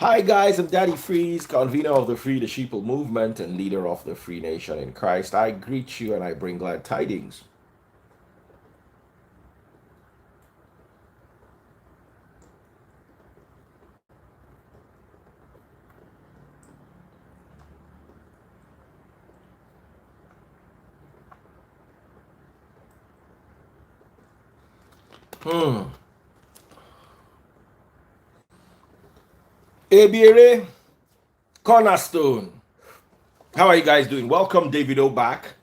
Hi guys, I'm Daddy Freeze, convener of the Free the Sheeple movement and leader of the Free Nation in Christ. I greet you and I bring glad tidings. Ebiere, Cornerstone. How are you guys doing? Welcome Davido back.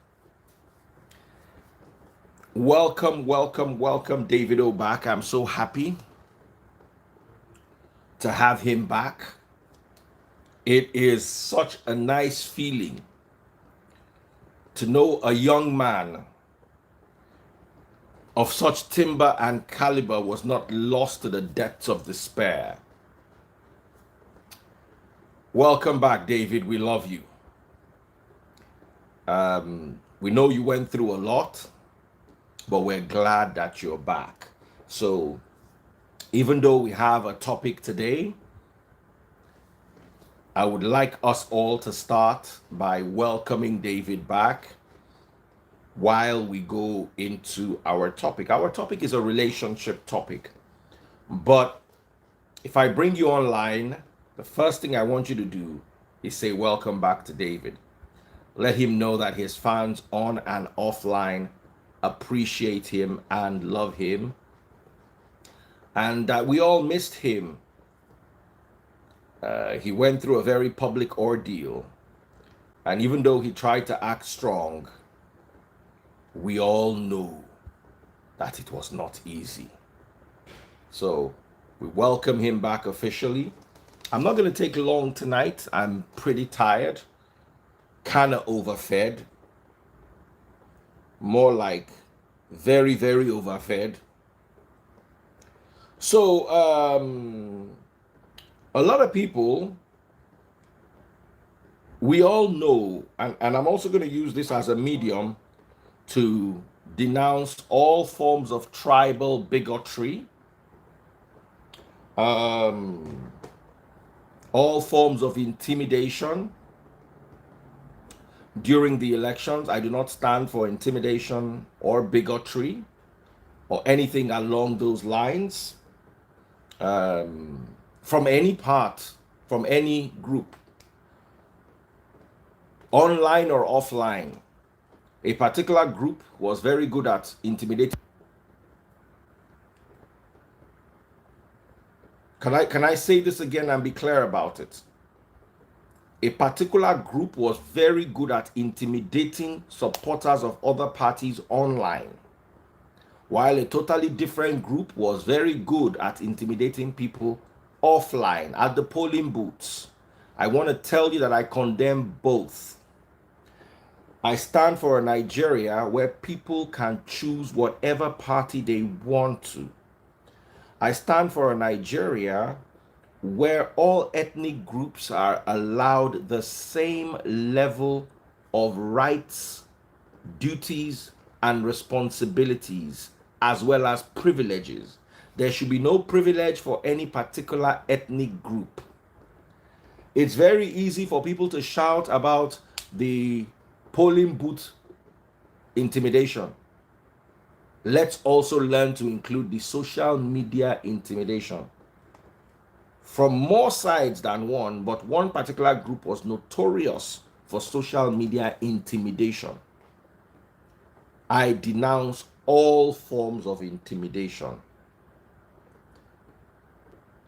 Welcome Davido back. I'm so happy to have him back. It is such a nice feeling to know a young man of such timber and caliber was not lost to the depths of despair. Welcome back, David. We love you. We know you went through a lot, but we're glad that you're back. So even though we have a topic today, I would like us all to start by welcoming David back while we go into our topic. Our topic is a relationship topic, but if I bring you online, the first thing I want you to do is say welcome back to David. Let him know that his fans on and offline appreciate him and love him, and that we all missed him. He went through a very public ordeal, and even though he tried to act strong, we all know that it was not easy. So we welcome him back officially. I'm not going to take long tonight. I'm pretty tired, kind of overfed, more like very, very overfed. So a lot of people, we all know, and I'm also going to use this as a medium to denounce all forms of tribal bigotry, all forms of intimidation during the elections. I do not stand for intimidation or bigotry or anything along those lines, from any part, from any group, online or offline. A particular group was very good at intimidating. Can I say this again and be clear about it? A particular group was very good at intimidating supporters of other parties online, while a totally different group was very good at intimidating people offline at the polling booths. I want to tell you that I condemn both. I stand for a Nigeria where people can choose whatever party they want to. I stand for a Nigeria where all ethnic groups are allowed the same level of rights, duties, and responsibilities, as well as privileges. There should be no privilege for any particular ethnic group. It's very easy for people to shout about the polling booth intimidation. Let's also learn to include the social media intimidation from more sides than one, but one particular group was notorious for social media intimidation. I denounce all forms of intimidation.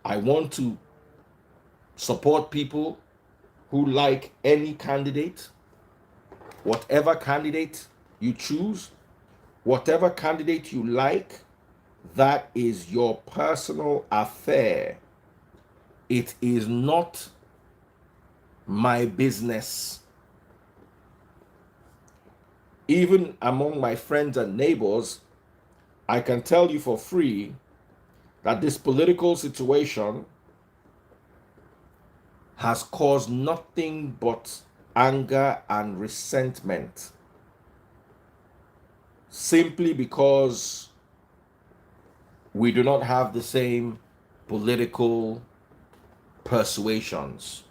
I want to support people who like any candidate. Whatever candidate you choose, whatever candidate you like, that is your personal affair. It is not my business. Even among my friends and neighbors, I can tell you for free that this political situation has caused nothing but anger and resentment, simply because we do not have the same political persuasions.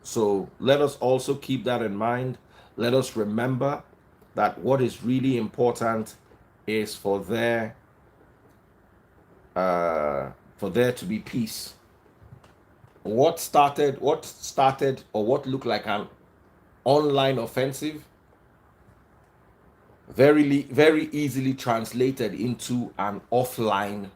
So let us also keep that in mind. Let us remember that what is really important is for there to be peace. What started or what looked like an online offensive very easily translated into an offline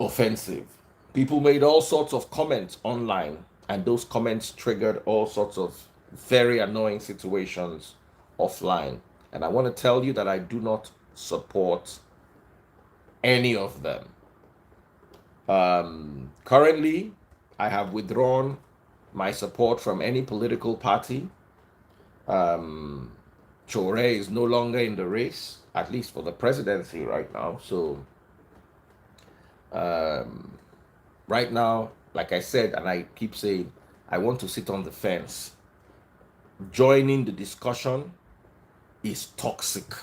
offensive. People made all sorts of comments online, and those comments triggered all sorts of very annoying situations offline. And I want to tell you that I do not support any of them. Currently, I have withdrawn my support from any political party. Chore is no longer in the race, at least for the presidency right now. So right now, like I said, and I keep saying, I want to sit on the fence. Joining the discussion is toxic.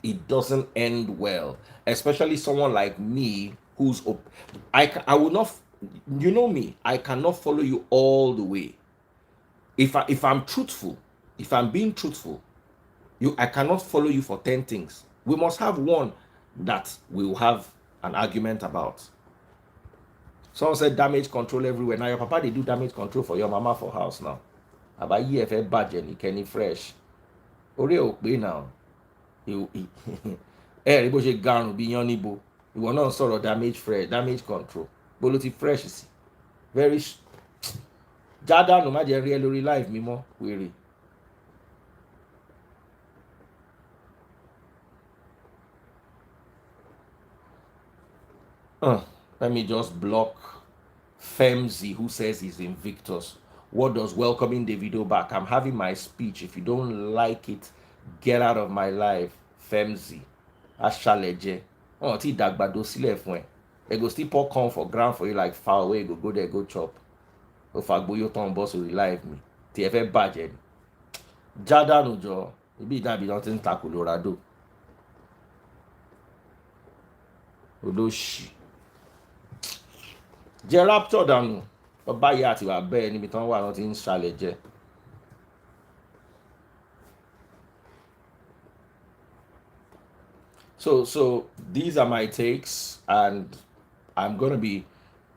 It doesn't end well, especially someone like me who's I will not, you know me, I cannot follow you all the way. If I'm truthful, if I'm being truthful, I cannot follow you for 10 things. We must have one that we will have an argument about. Someone said damage control everywhere. Now your papa they do damage control for your mama for house now. About EFF budget, you can fresh. Ore o pe now. Ẹ rí bó ṣe garun bí yan níbo. Ìwọ náà sọ̀rọ̀ damage control. Bó ló ti fresh sí. Very jádànù má jẹ́ rí ẹ lórí live mímọ́ wèrè. Let me just block Femzi, who says he's Invictus. What does welcoming Davido back? I'm having my speech. If you don't like it, get out of my life. Femzi. Ashaleje. Oh, ti dagbado sílẹ̀ fún ẹ. They go still pour corn for ground for you like far away. Go there, go chop. If I go your tongue boss will live me. TFF budget. Jadanu jo. Maybe that be nothing ta Colorado. Odoshi. Jẹ́ rapture dànù. Ọba ìyá àti bàbá ẹ níbi tán wà náà ti ń ṣàlẹ̀ jẹ. So these are my takes, and I'm going to be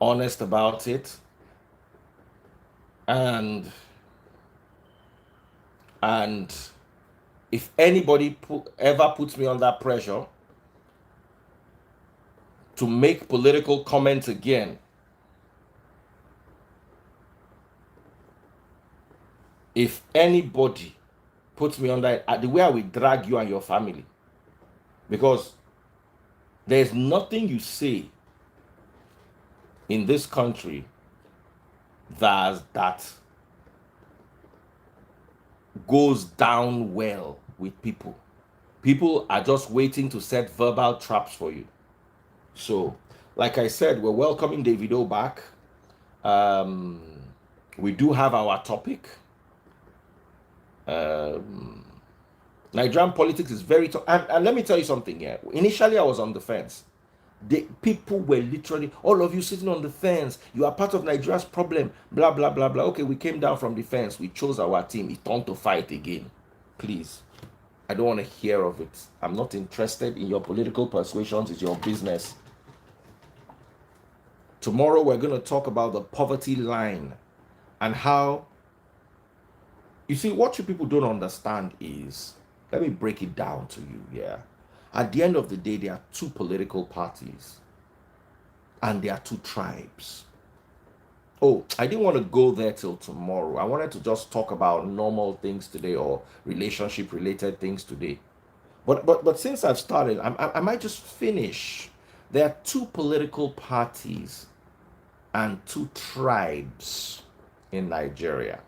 honest about it. And if anybody ever puts me under pressure to make political comments again, if anybody puts me under the way I will drag you and your family, because there's nothing you say in this country that goes down well with people. People are just waiting to set verbal traps for you. So, like I said, we're welcoming Davido back. We do have our topic. Nigerian politics is very tough. And let me tell you something here. Initially, I was on the fence. People were literally, all of you sitting on the fence, you are part of Nigeria's problem, blah, blah, blah, blah. Okay, we came down from the fence. We chose our team. It turned to fight again. Please. I don't want to hear of it. I'm not interested in your political persuasions. It's your business. Tomorrow, we're going to talk about the poverty line and how, you see, what you people don't understand is, let me break it down to you, yeah. At the end of the day, there are two political parties and there are two tribes. Oh, I didn't want to go there till tomorrow. I wanted to just talk about normal things today or relationship related things today. But since I've started, I might just finish. There are two political parties and two tribes in Nigeria.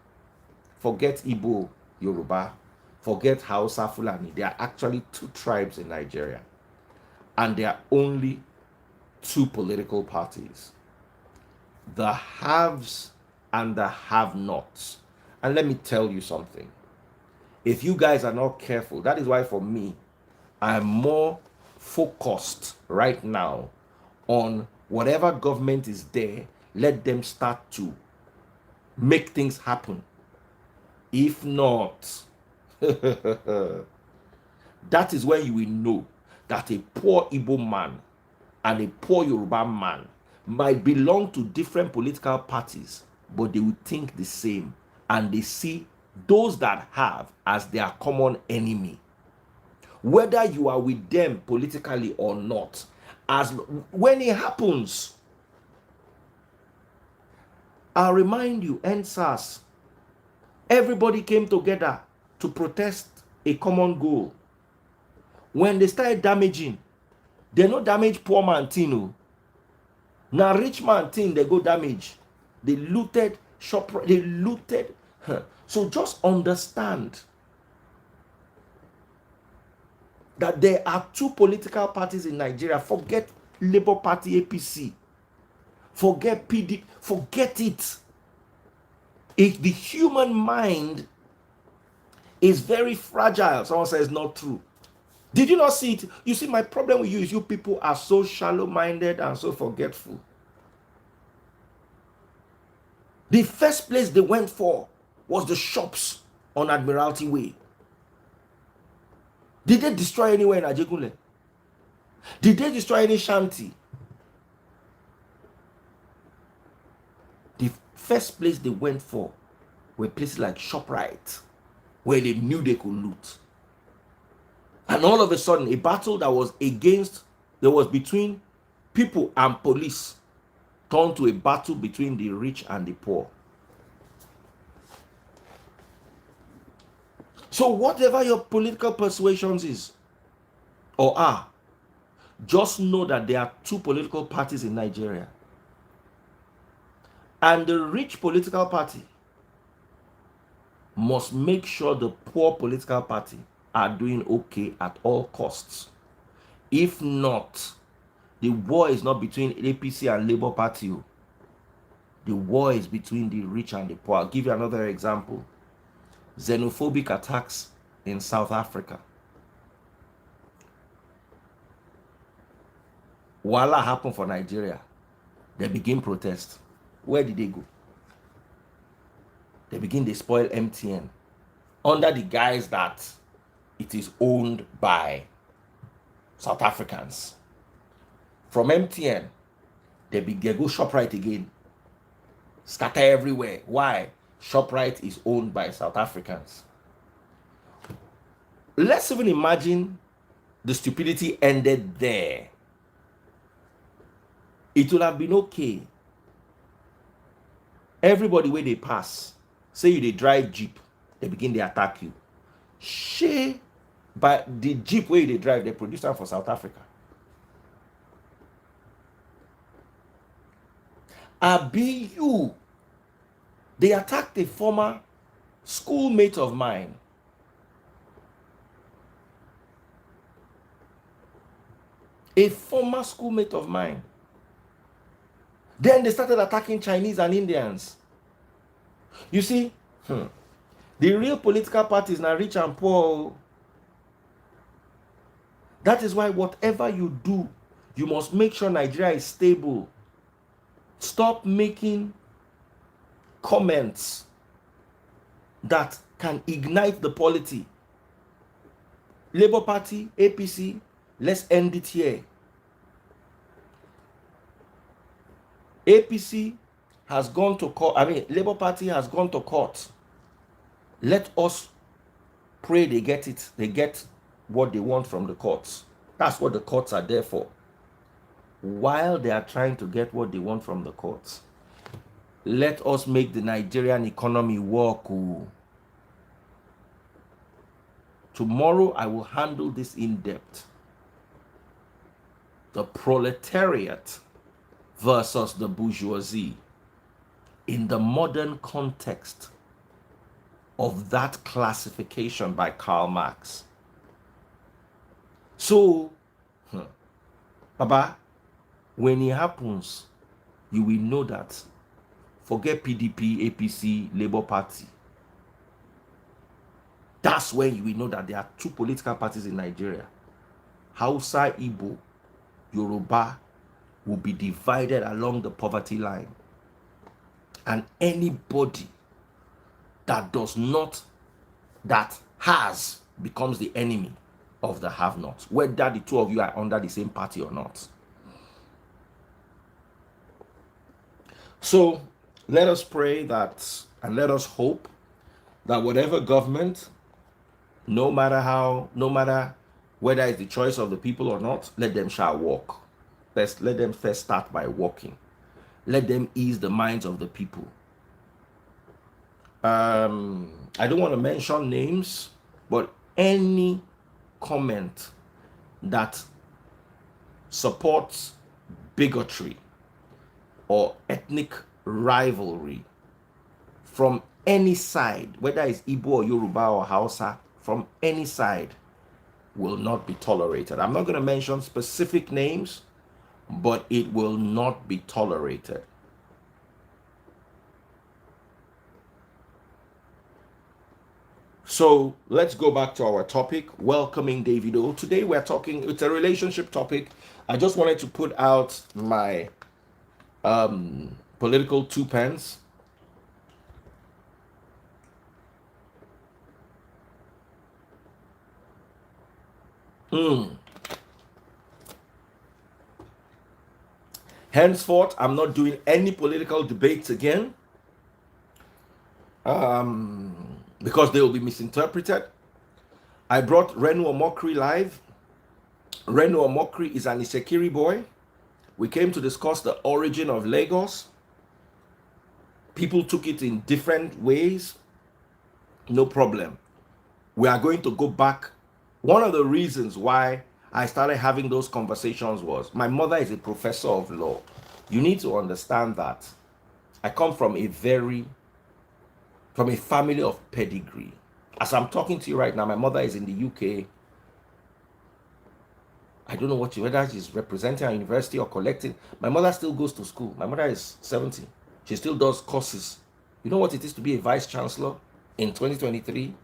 Forget Igbo, Yoruba, forget Hausa, Fulani. There are actually two tribes in Nigeria. And there are only two political parties. The haves and the have-nots. And let me tell you something. If you guys are not careful, that is why for me, I'm more focused right now on whatever government is there, let them start to make things happen. If not, that is when you will know that a poor Igbo man and a poor Yoruba man might belong to different political parties, but they will think the same, and they see those that have as their common enemy. Whether you are with them politically or not, as when it happens, I'll remind you, NSAS, everybody came together to protest a common goal. When they started damaging, they no damage poor man thing. Now rich man thing they go damage. They looted shop, they looted. So just understand that there are two political parties in Nigeria. Forget Labour Party, APC. Forget PD. Forget it. If the human mind is very fragile, someone says not true. Did you not see it? You see, my problem with you is you people are so shallow-minded and so forgetful. The first place they went for was the shops on Admiralty Way. Did they destroy anywhere in Ajegunle? Did they destroy any shanty? The first place they went for were places like ShopRite, where they knew they could loot. And all of a sudden, a battle that was between people and police turned to a battle between the rich and the poor. So whatever your political persuasions is or are, just know that there are two political parties in Nigeria. And the rich political party must make sure the poor political party are doing okay at all costs. If not, the war is not between APC and Labour Party. The war is between the rich and the poor. I'll give you another example. Xenophobic attacks in South Africa. Wala happened for Nigeria. They begin protest. Where did they go? They spoil MTN under the guise that it is owned by South Africans. From MTN, they go ShopRite again. Scatter everywhere. Why? ShopRite is owned by South Africans. Let's even imagine the stupidity ended there. It would have been okay. Everybody where they pass, say you they drive Jeep, they begin to attack you. But the Jeep where they drive, they produce them for South Africa. Abi you. They attacked a former schoolmate of mine. A former schoolmate of mine. Then they started attacking Chinese and Indians. You see, the real political parties are rich and poor. That is why whatever you do, you must make sure Nigeria is stable. Stop making comments that can ignite the polity. Labour Party, APC, let's end it here. APC has gone to court. Labour Party has gone to court. Let us pray they get it. They get what they want from the courts. That's what the courts are there for. While they are trying to get what they want from the courts, let us make the Nigerian economy work. Tomorrow I will handle this in depth. The proletariat versus the bourgeoisie in the modern context of that classification by Karl Marx. So, Baba, when it happens, you will know that forget PDP, APC, Labour Party. That's when you will know that there are two political parties in Nigeria. Hausa, Igbo, Yoruba will be divided along the poverty line. And anybody that does not, that has, becomes the enemy of the have-nots, whether the two of you are under the same party or not. So let us pray that, and let us hope that whatever government, no matter whether it's the choice of the people or not, let them shall walk. Let them first start by walking. Let them ease the minds of the people. I don't want to mention names, but any comment that supports bigotry or ethnic rivalry from any side, whether it's Igbo or Yoruba or Hausa, from any side, will not be tolerated. I'm not going to mention specific names, but it will not be tolerated. So let's go back to our topic, welcoming Davido. Today we're talking, it's a relationship topic. I just wanted to put out my political two pence. Henceforth, I'm not doing any political debates again, because they will be misinterpreted. I brought Renu Omokri live. Renu Omokri is an Isekiri boy. We came to discuss the origin of Lagos. People took it in different ways. No problem. We are going to go back. One of the reasons why I started having those conversations was my mother is a professor of law. You need to understand that I come from a family of pedigree. As I'm talking to you right now, my mother is in the UK. I don't know whether she's representing a university or collecting. My mother still goes to school. My mother is 70. She still does courses. You know what it is to be a vice chancellor in 2023?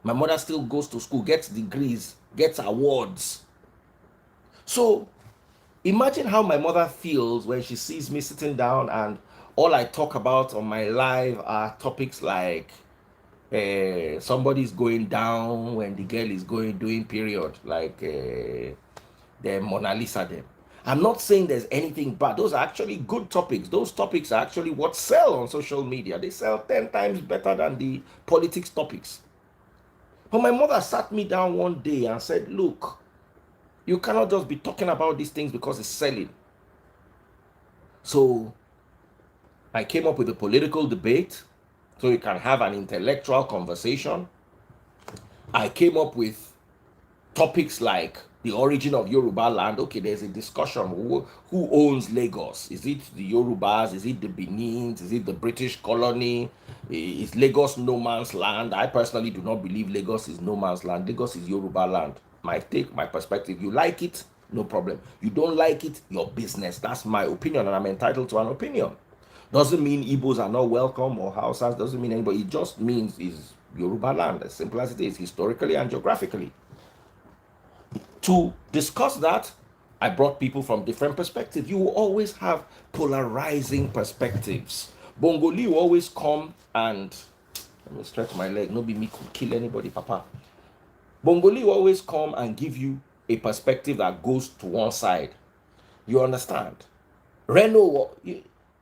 My mother still goes to school, gets degrees, gets awards. So imagine how my mother feels when she sees me sitting down and all I talk about on my live are topics like somebody's going down when the girl is doing period, like the Mona Lisa them. I'm not saying there's anything bad. Those are actually good topics. Those topics are actually what sell on social media. They sell 10 times better than the politics topics. But my mother sat me down one day and said, look, you cannot just be talking about these things because it's selling. So I came up with a political debate so you can have an intellectual conversation. I came up with topics like the origin of Yoruba land. Okay, there's a discussion. Who owns Lagos? Is it the Yorubas? Is it the Benins? Is it the British colony? Is Lagos no man's land? I personally do not believe Lagos is no man's land. Lagos is Yoruba land. My take, my perspective. You like it, no problem. You don't like it, your business. That's my opinion, and I'm entitled to an opinion. Doesn't mean Igbos are not welcome or Hausas. Doesn't mean anybody. It just means it's Yoruba land, as simple as it is, historically and geographically. To discuss that, I brought people from different perspectives. You will always have polarizing perspectives. Bongoli will always come and, let me stretch my leg, no be me could kill anybody, papa. Bongoli will always come and give you a perspective that goes to one side. You understand? Reno,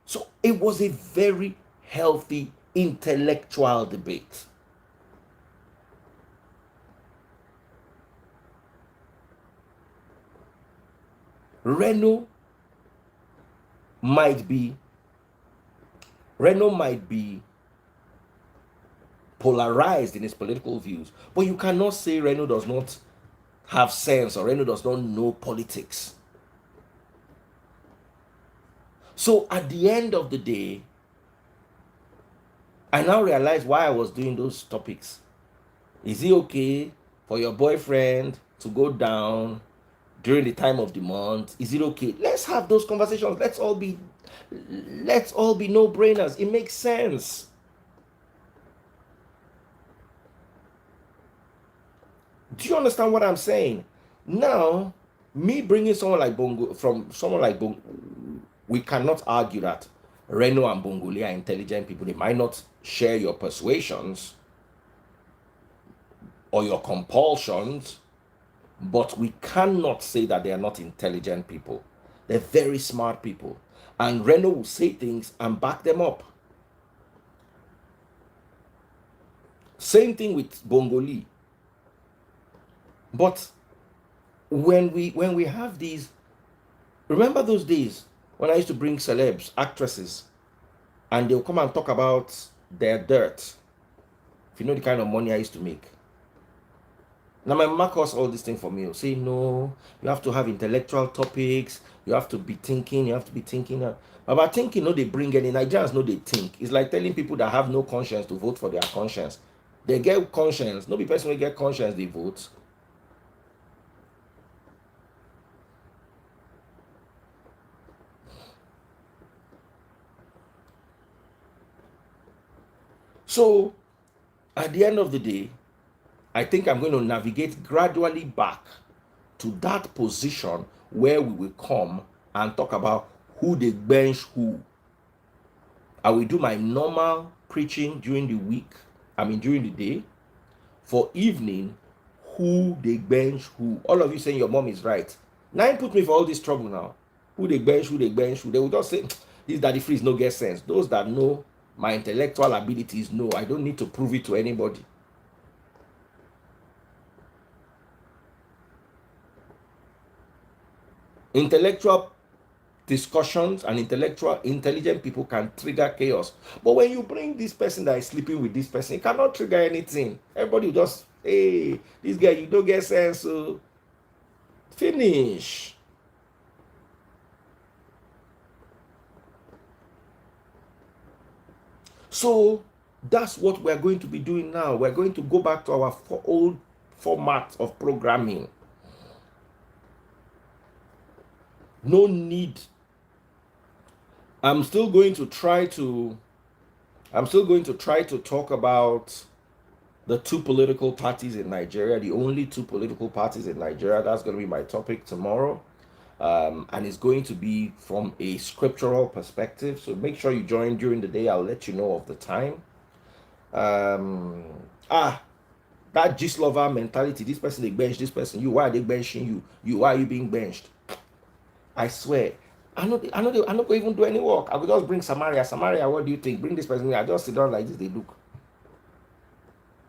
so it was a very healthy intellectual debate. Reno might be polarized in his political views, but you cannot say Reno does not have sense or Reno does not know politics. So at the end of the day, I now realize why I was doing those topics. Is it okay for your boyfriend to go down during the time of the month? Is it okay? Let's have those conversations. Let's all be no-brainers. It makes sense. Do you understand what I'm saying? Now, me bringing someone like Bongo, we cannot argue that Reno and Bongoli are intelligent people. They might not share your persuasions or your compulsions, but we cannot say that they are not intelligent people. They're very smart people. And Reno will say things and back them up. Same thing with Bongoli. But when we have these, remember those days when I used to bring celebs, actresses, and they'll come and talk about their dirt. If you know the kind of money I used to make. Now my mama calls all this thing for me. Say no, you have to have intellectual topics. You have to be thinking. You have to be thinking. About thinking, no, they bring any Nigerians. No, they think. It's like telling people that have no conscience to vote for their conscience. They get conscience. No, be person will get conscience. They vote. So, at the end of the day, I think I'm going to navigate gradually back to that position where we will come and talk about who they bench who. I will do my normal preaching during the week, during the day. For evening, who they bench who. All of you saying your mom is right. Now put me for all this trouble now. Who they bench who. They will just say, this Daddy Freeze no get sense. Those that know my intellectual abilities know. I don't need to prove it to anybody. Intellectual discussions and intelligent people can trigger chaos. But when you bring this person that is sleeping with this person, it cannot trigger anything. Everybody will just, hey, this guy, you don't get sense. So finish. So that's what we're going to be doing now. We're going to go back to our old format of programming. No need. I'm still going to try to talk about the two political parties in Nigeria, the only two political parties in Nigeria. That's going to be my topic tomorrow. And it's going to be from a scriptural perspective. So make sure you join during the day. I'll let you know of the time. That gist lover mentality. This person, they bench this person. You, why are they benching you? You, why are you being benched? I swear. I know they not even do any work. I will just bring Samaria, what do you think? Bring this person. I just sit down like this. They look.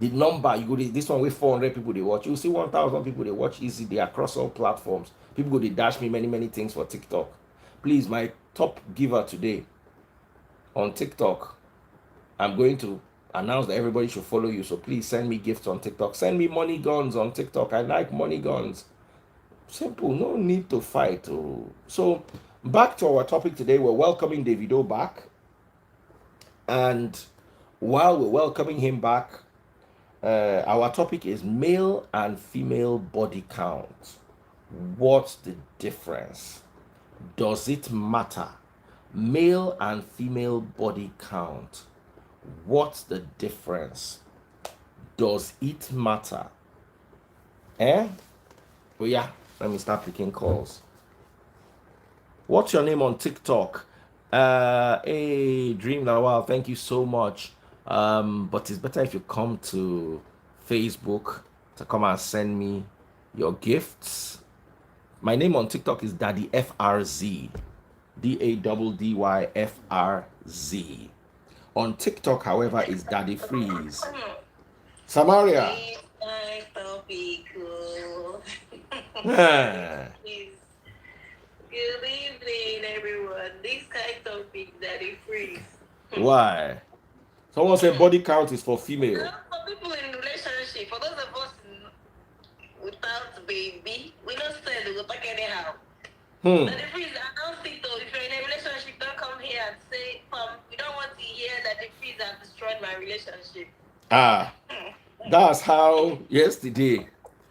The number, you go, this one with 400 people they watch. You see 1,000 people they watch easy. They are across all platforms. People go, they dash me many things for TikTok. Please, my top giver today on TikTok, I'm going to announce that everybody should follow you. So please send me gifts on TikTok. Send me money guns on TikTok. I like money guns. Simple, no need to fight. So back to our topic today. We're welcoming Davido back. And while we're welcoming him back, our topic is male and female body count. What's the difference? Does it matter? Male and female body count. What's the difference? Does it matter? Oh yeah, let me start picking calls. What's your name on TikTok? Hey, Dream Lawal, thank you so much. But it's better if you come to Facebook to come and send me your gifts. My name on TikTok is Daddy FRZ. DADDYFRZ. On TikTok, however, is Daddy Freeze. Samaria. Good evening, everyone. This kind of topic, Daddy Freeze. Why? Someone said body count is for female. For people in relationship, for those of us without baby, we don't say they will talk anyhow. Daddy Freeze, announce it though. If you're in a relationship, don't come Daddy Freeze have destroyed my relationship. Ah, that's how yesterday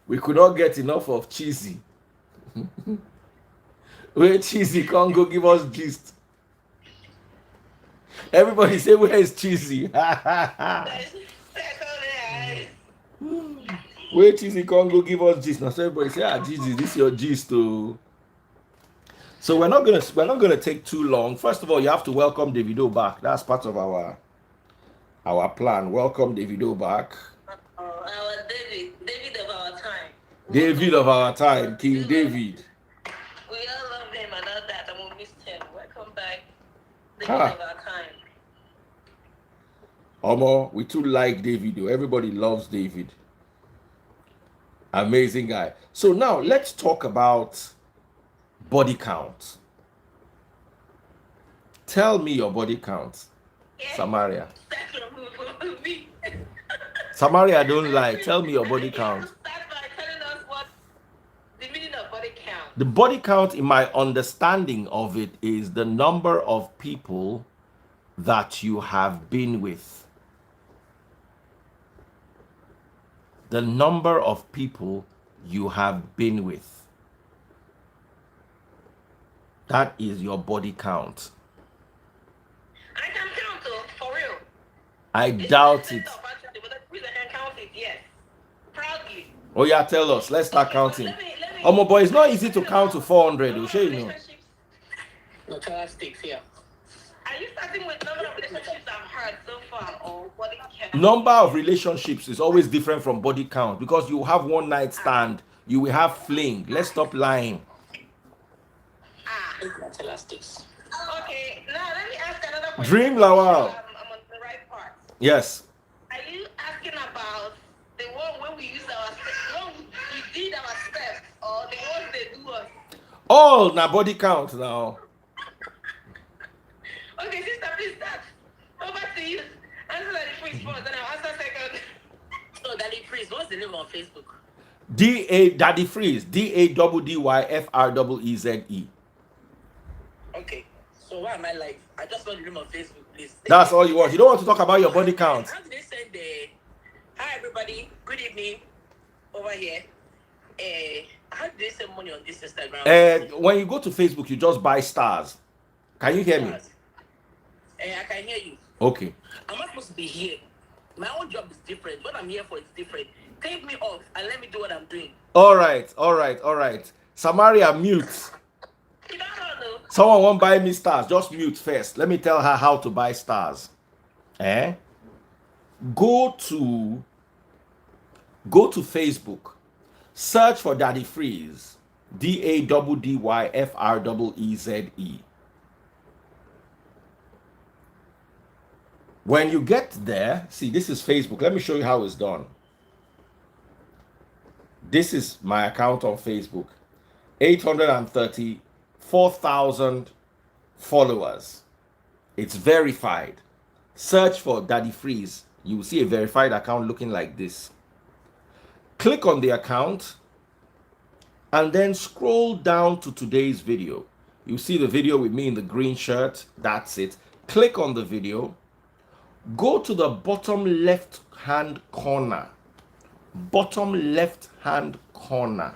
we could not get enough of cheesy. Where cheesy can't go give us gist. Everybody say where is cheesy? Where cheesy can't go give us gist. Now so everybody say, cheesy, this is your gist too. So we're not gonna take too long. First of all, you have to welcome Davido back. That's part of our plan. Welcome Davido back. Our David of our time. David of our time, King David. We all love him and all that, and we missed him. Welcome back, David of our time. Omo, we too like Davido. Everybody loves David. Amazing guy. So now let's talk about body count. Tell me your body count, Samaria. Samaria, don't lie. Tell me your body count. Start by telling us what the meaning of body count. The body count, in my understanding of it, is the number of people that you have been with. The number of people you have been with. That is your body count. I can count though, for real. I doubt it. Yes. Proudly. Oh yeah, tell us. Let's start counting. Oh my boy, it's not easy to count to 400. You know. Statistics here. Are you starting with number of relationships I've had so far, or body count? Number of relationships is always different from body count because you have one night stand, you will have fling. Let's stop lying. Statistics. Okay, now let me ask another question. Dream Lawal. I'm on the right part. Yes. Are you asking about the one when we use when we did our steps, or the ones they do us? All na body count now. Okay, sister, please start. Over to you. Answer Daddy Freeze first, then I'll answer second. So, Daddy Freeze, what's the name on Facebook? Daddy Freeze. DADDYFREEZE. Okay. So why am I live? I just want the name on Facebook, please. That's all you want. You don't want to talk about your body count. How did they send the hi everybody, good evening over here? How did they send money on this Instagram? When you go to Facebook, you just buy stars. Can you hear me? I can hear you. Okay. I'm not supposed to be here. My own job is different. What I'm here for is different. Take me off and let me do what I'm doing. All right. Samaria, mute. Someone won't buy me stars. Just mute first. Let me tell her how to buy stars. Go to Facebook. Search for Daddy Freeze. DADDYFREEZE. When you get there, see, this is Facebook. Let me show you how it's done. This is my account on Facebook. 834,000 followers. It's verified. Search for Daddy Freeze. You will see a verified account looking like this. Click on the account and then scroll down to today's video. You see the video with me in the green shirt. That's it. Click on the video. Go to the bottom left hand corner. Bottom left hand corner.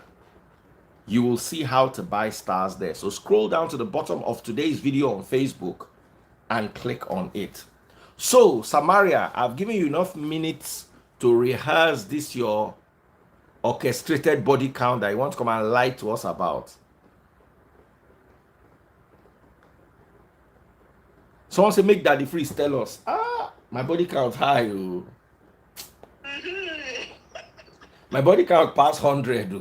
You will see how to buy stars there. So scroll down to the bottom of today's video on Facebook and click on it. So Samaria, I've given you enough minutes to rehearse this your orchestrated body count that you want to come and lie to us about. Someone say make Daddy Freeze tell us. My body count high. My body count past 100.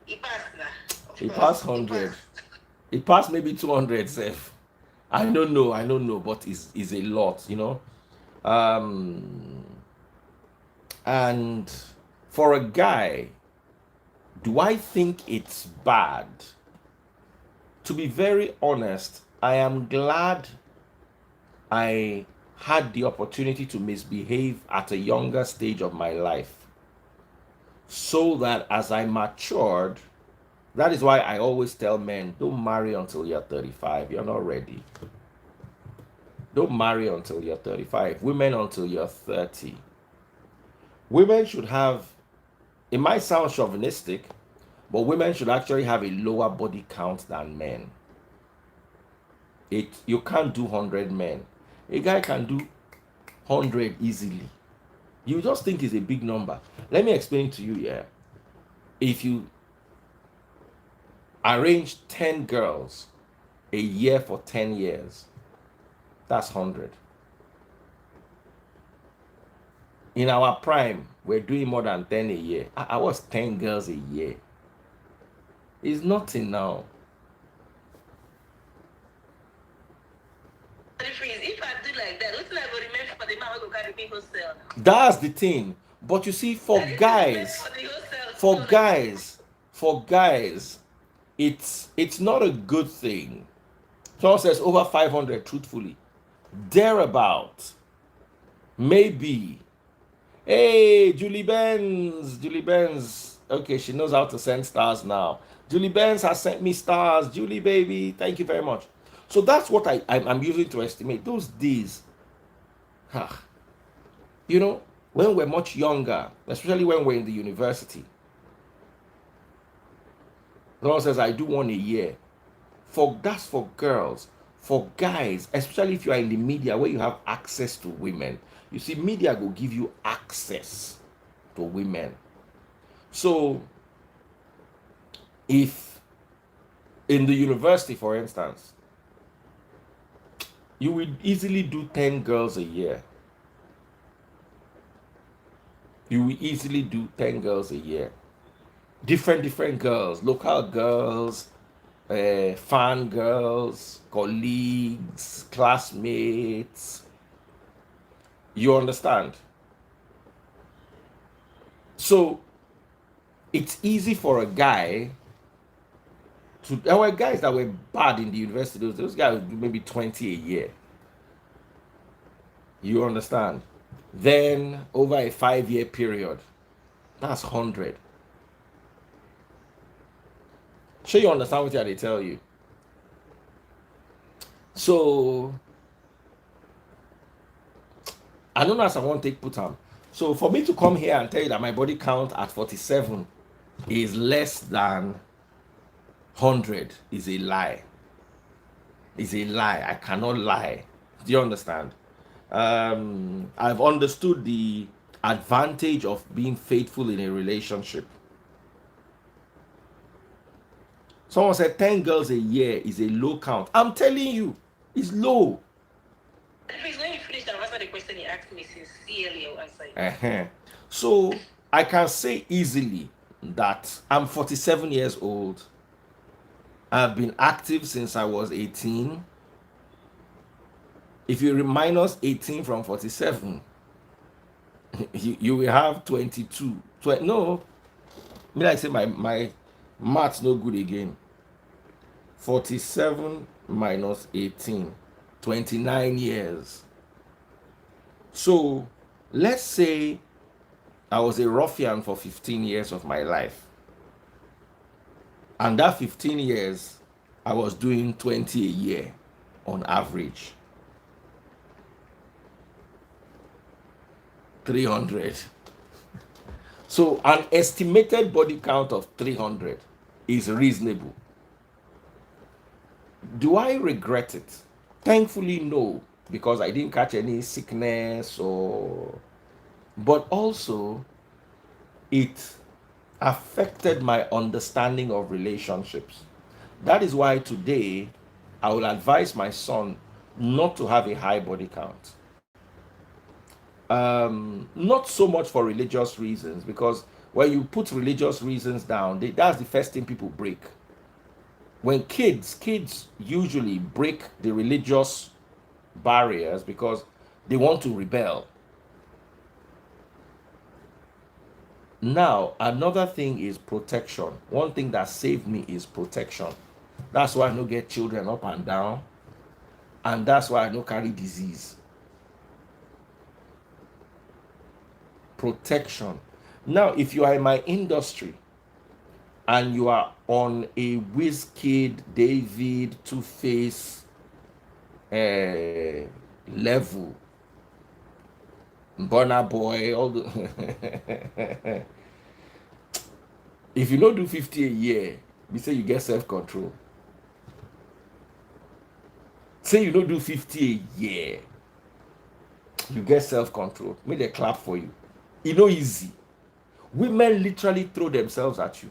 It passed 100. It passed maybe 200, Seth. I don't know, but it's a lot, you know. And for a guy, do I think it's bad? To be very honest, I am glad I had the opportunity to misbehave at a younger stage of my life, so that as I matured, that is why I always tell men, don't marry until you're 35. You're not ready. Don't marry until you're 35. Women until you're 30. Women should have, it might sound chauvinistic, but women should actually have a lower body count than men. You can't do 100 men. A guy can do 100 easily. You just think it's a big number. Let me explain to you, yeah. If you arrange 10 girls a year for 10 years, that's 100. In our prime, we're doing more than 10 a year. I was 10 girls a year. It's nothing now. If I do like that, what's like remember for the man who carry me hostel? That's the thing. But you see, for guys, it's not a good thing. Someone says over 500, truthfully. Thereabout. Maybe. Hey, Julie Benz. Okay, she knows how to send stars now. Julie Benz has sent me stars. Julie, baby, thank you very much. So that's what I'm using to estimate those days. You know, when we're much younger, especially when we're in the university, someone says, I do one a year. That's for girls. For guys, especially if you are in the media where you have access to women, you see, media will give you access to women. So, if in the university, for instance, you will easily do 10 girls a year. You will easily do 10 girls a year. Different girls, local girls, fan girls, colleagues, classmates. You understand? So it's easy for a guy to. There were guys that were bad in the university. Those guys would do maybe 20 a year. You understand? Then over a 5-year period, that's 100. Sure, you understand what they tell you. So I don't know as I want to take put on. So for me to come here and tell you that my body count at 47 is less than 100 is a lie. Is a lie. I cannot lie. Do you understand? I've understood the advantage of being faithful in a relationship. Someone said 10 girls a year is a low count. I'm telling you, it's low. Please, when you finish and answer the question he asked me sincerely, I'll answer it. So I can say easily that I'm 47 years old. I've been active since I was 18. If you minus 18 from 47, you will have 22. No, me like say my math's no good again. 47 minus 18, 29 years. So let's say I was a ruffian for 15 years of my life. And that 15 years, I was doing 20 a year on average. 300. So an estimated body count of 300 is reasonable. Do I regret it? Thankfully, no, because I didn't catch any sickness but also it affected my understanding of relationships. That is why today I will advise my son not to have a high body count. Not so much for religious reasons, because when you put religious reasons down, that's the first thing people break. When kids usually break the religious barriers because they want to rebel. Now, another thing is protection. One thing that saved me is protection. That's why I don't get children up and down, and that's why I don't carry disease. Protection. Now, if you are in my industry and you are on a Wizkid, David, Two-Face, level. Burner Boy, all the if you don't do 50 a year, we say you get self-control. Say you don't do 50 a year, you get self-control. May they clap for you. It's not easy. Women literally throw themselves at you.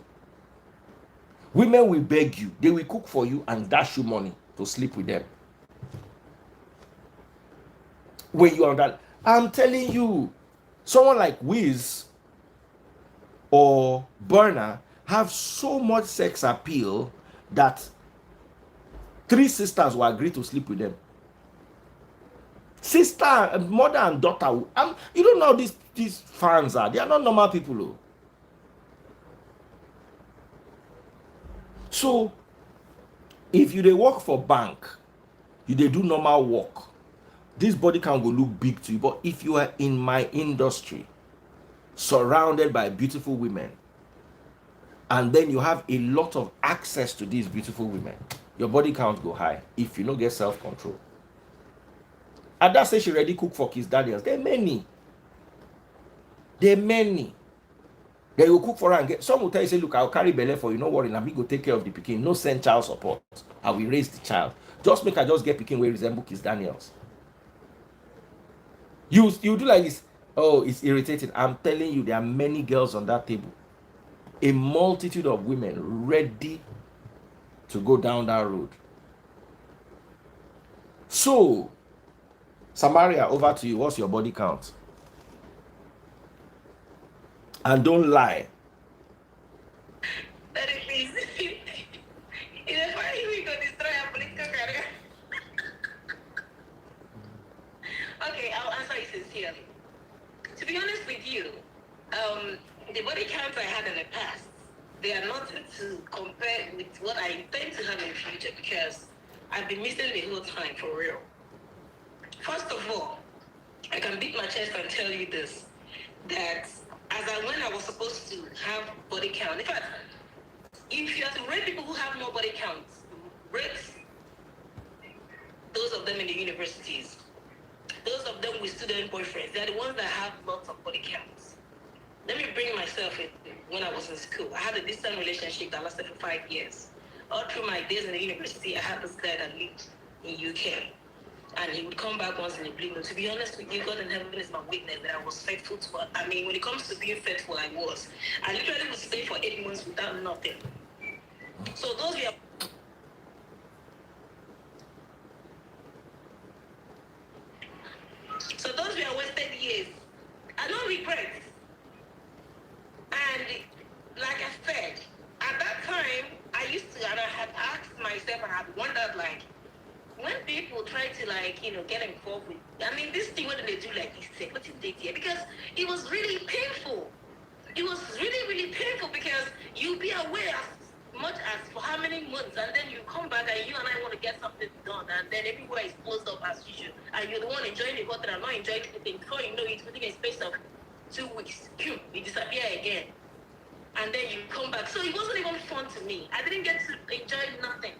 Women will beg you, they will cook for you and dash you money to sleep with them. When you are that, I'm telling you, someone like Wiz or Burner have so much sex appeal that 3 sisters will agree to sleep with them. Sister, mother, and daughter. You don't know how these fans are. They are not normal people. Though. So, if you they work for bank, you they do normal work, this body can go look big to you. But if you are in my industry, surrounded by beautiful women, and then you have a lot of access to these beautiful women, your body count go high if you don't get self-control. Ada say she already cook for Kiss Daniels. There are many. They will cook for her and get. Some will tell you, say, look, I'll carry belly for you. No worry, now me go take care of the pikin. No send child support. I will raise the child. Just make her just get pikin where resemble Kiss Daniels. You do like this. Oh, it's irritating. I'm telling you, there are many girls on that table. A multitude of women ready to go down that road. So, Samaria, over to you. What's your body count? And don't lie. Daddy, please. If I we go destroy our political career. Okay, I'll answer you sincerely. To be honest with you, the body counts I had in the past, they are nothing to compare with what I intend to have in the future because I've been missing the whole time for real. First of all, I can beat my chest and tell you this, that when I was supposed to have body count, in fact, if you have to rate people who have no body counts, rate those of them in the universities, those of them with student boyfriends, they're the ones that have lots of body counts. Let me bring myself in. When I was in school, I had a distant relationship that lasted for 5 years. All through my days in the university, I had this guy that lived in UK. And he would come back once in a blue moon. To be honest with you, God in heaven is my witness that I was faithful to her. I mean, when it comes to being faithful, I was. I literally would stay for 8 months without nothing. So those were wasted years. I don't regret. And like I said, at that time, I used to, and I had asked myself and I had wondered, like, when people try to, like, get involved with, I mean, this thing, what do they do, like, what did they do? Because it was really painful. It was really, really painful because you'll be aware as much as for how many months, and then you come back and you and I want to get something done, and then everywhere is closed up as usual, and you're the one enjoying the water and not enjoying anything. Before you know it, within a space of 2 weeks, you disappear again. And then you come back. So it wasn't even fun to me. I didn't get to enjoy nothing.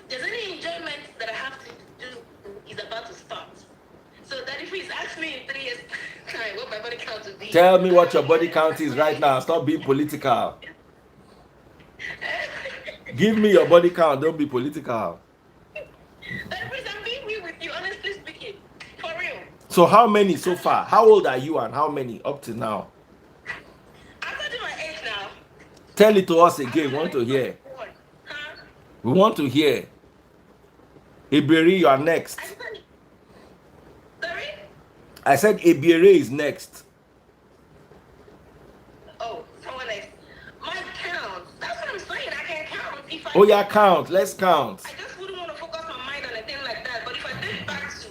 There's any enjoyment that I have to do is about to start. So that if he's asked me in 3 years' time what my body count will be. Tell me what your body count is right now. Stop being political. Give me your body count. Don't be political. I'm being real with you, honestly speaking. For real. So how many so far? How old are you and how many up to now? I'm not my age now. Tell it to us again. We want to hear. Huh? We want to hear. Iberi, you are next. Sorry? I said Iberi is next. Oh, someone else. My count. That's what I'm saying. I can count. If I Oh yeah, count. Let's count. I just wouldn't want to focus my mind on a thing like that. But if I think back to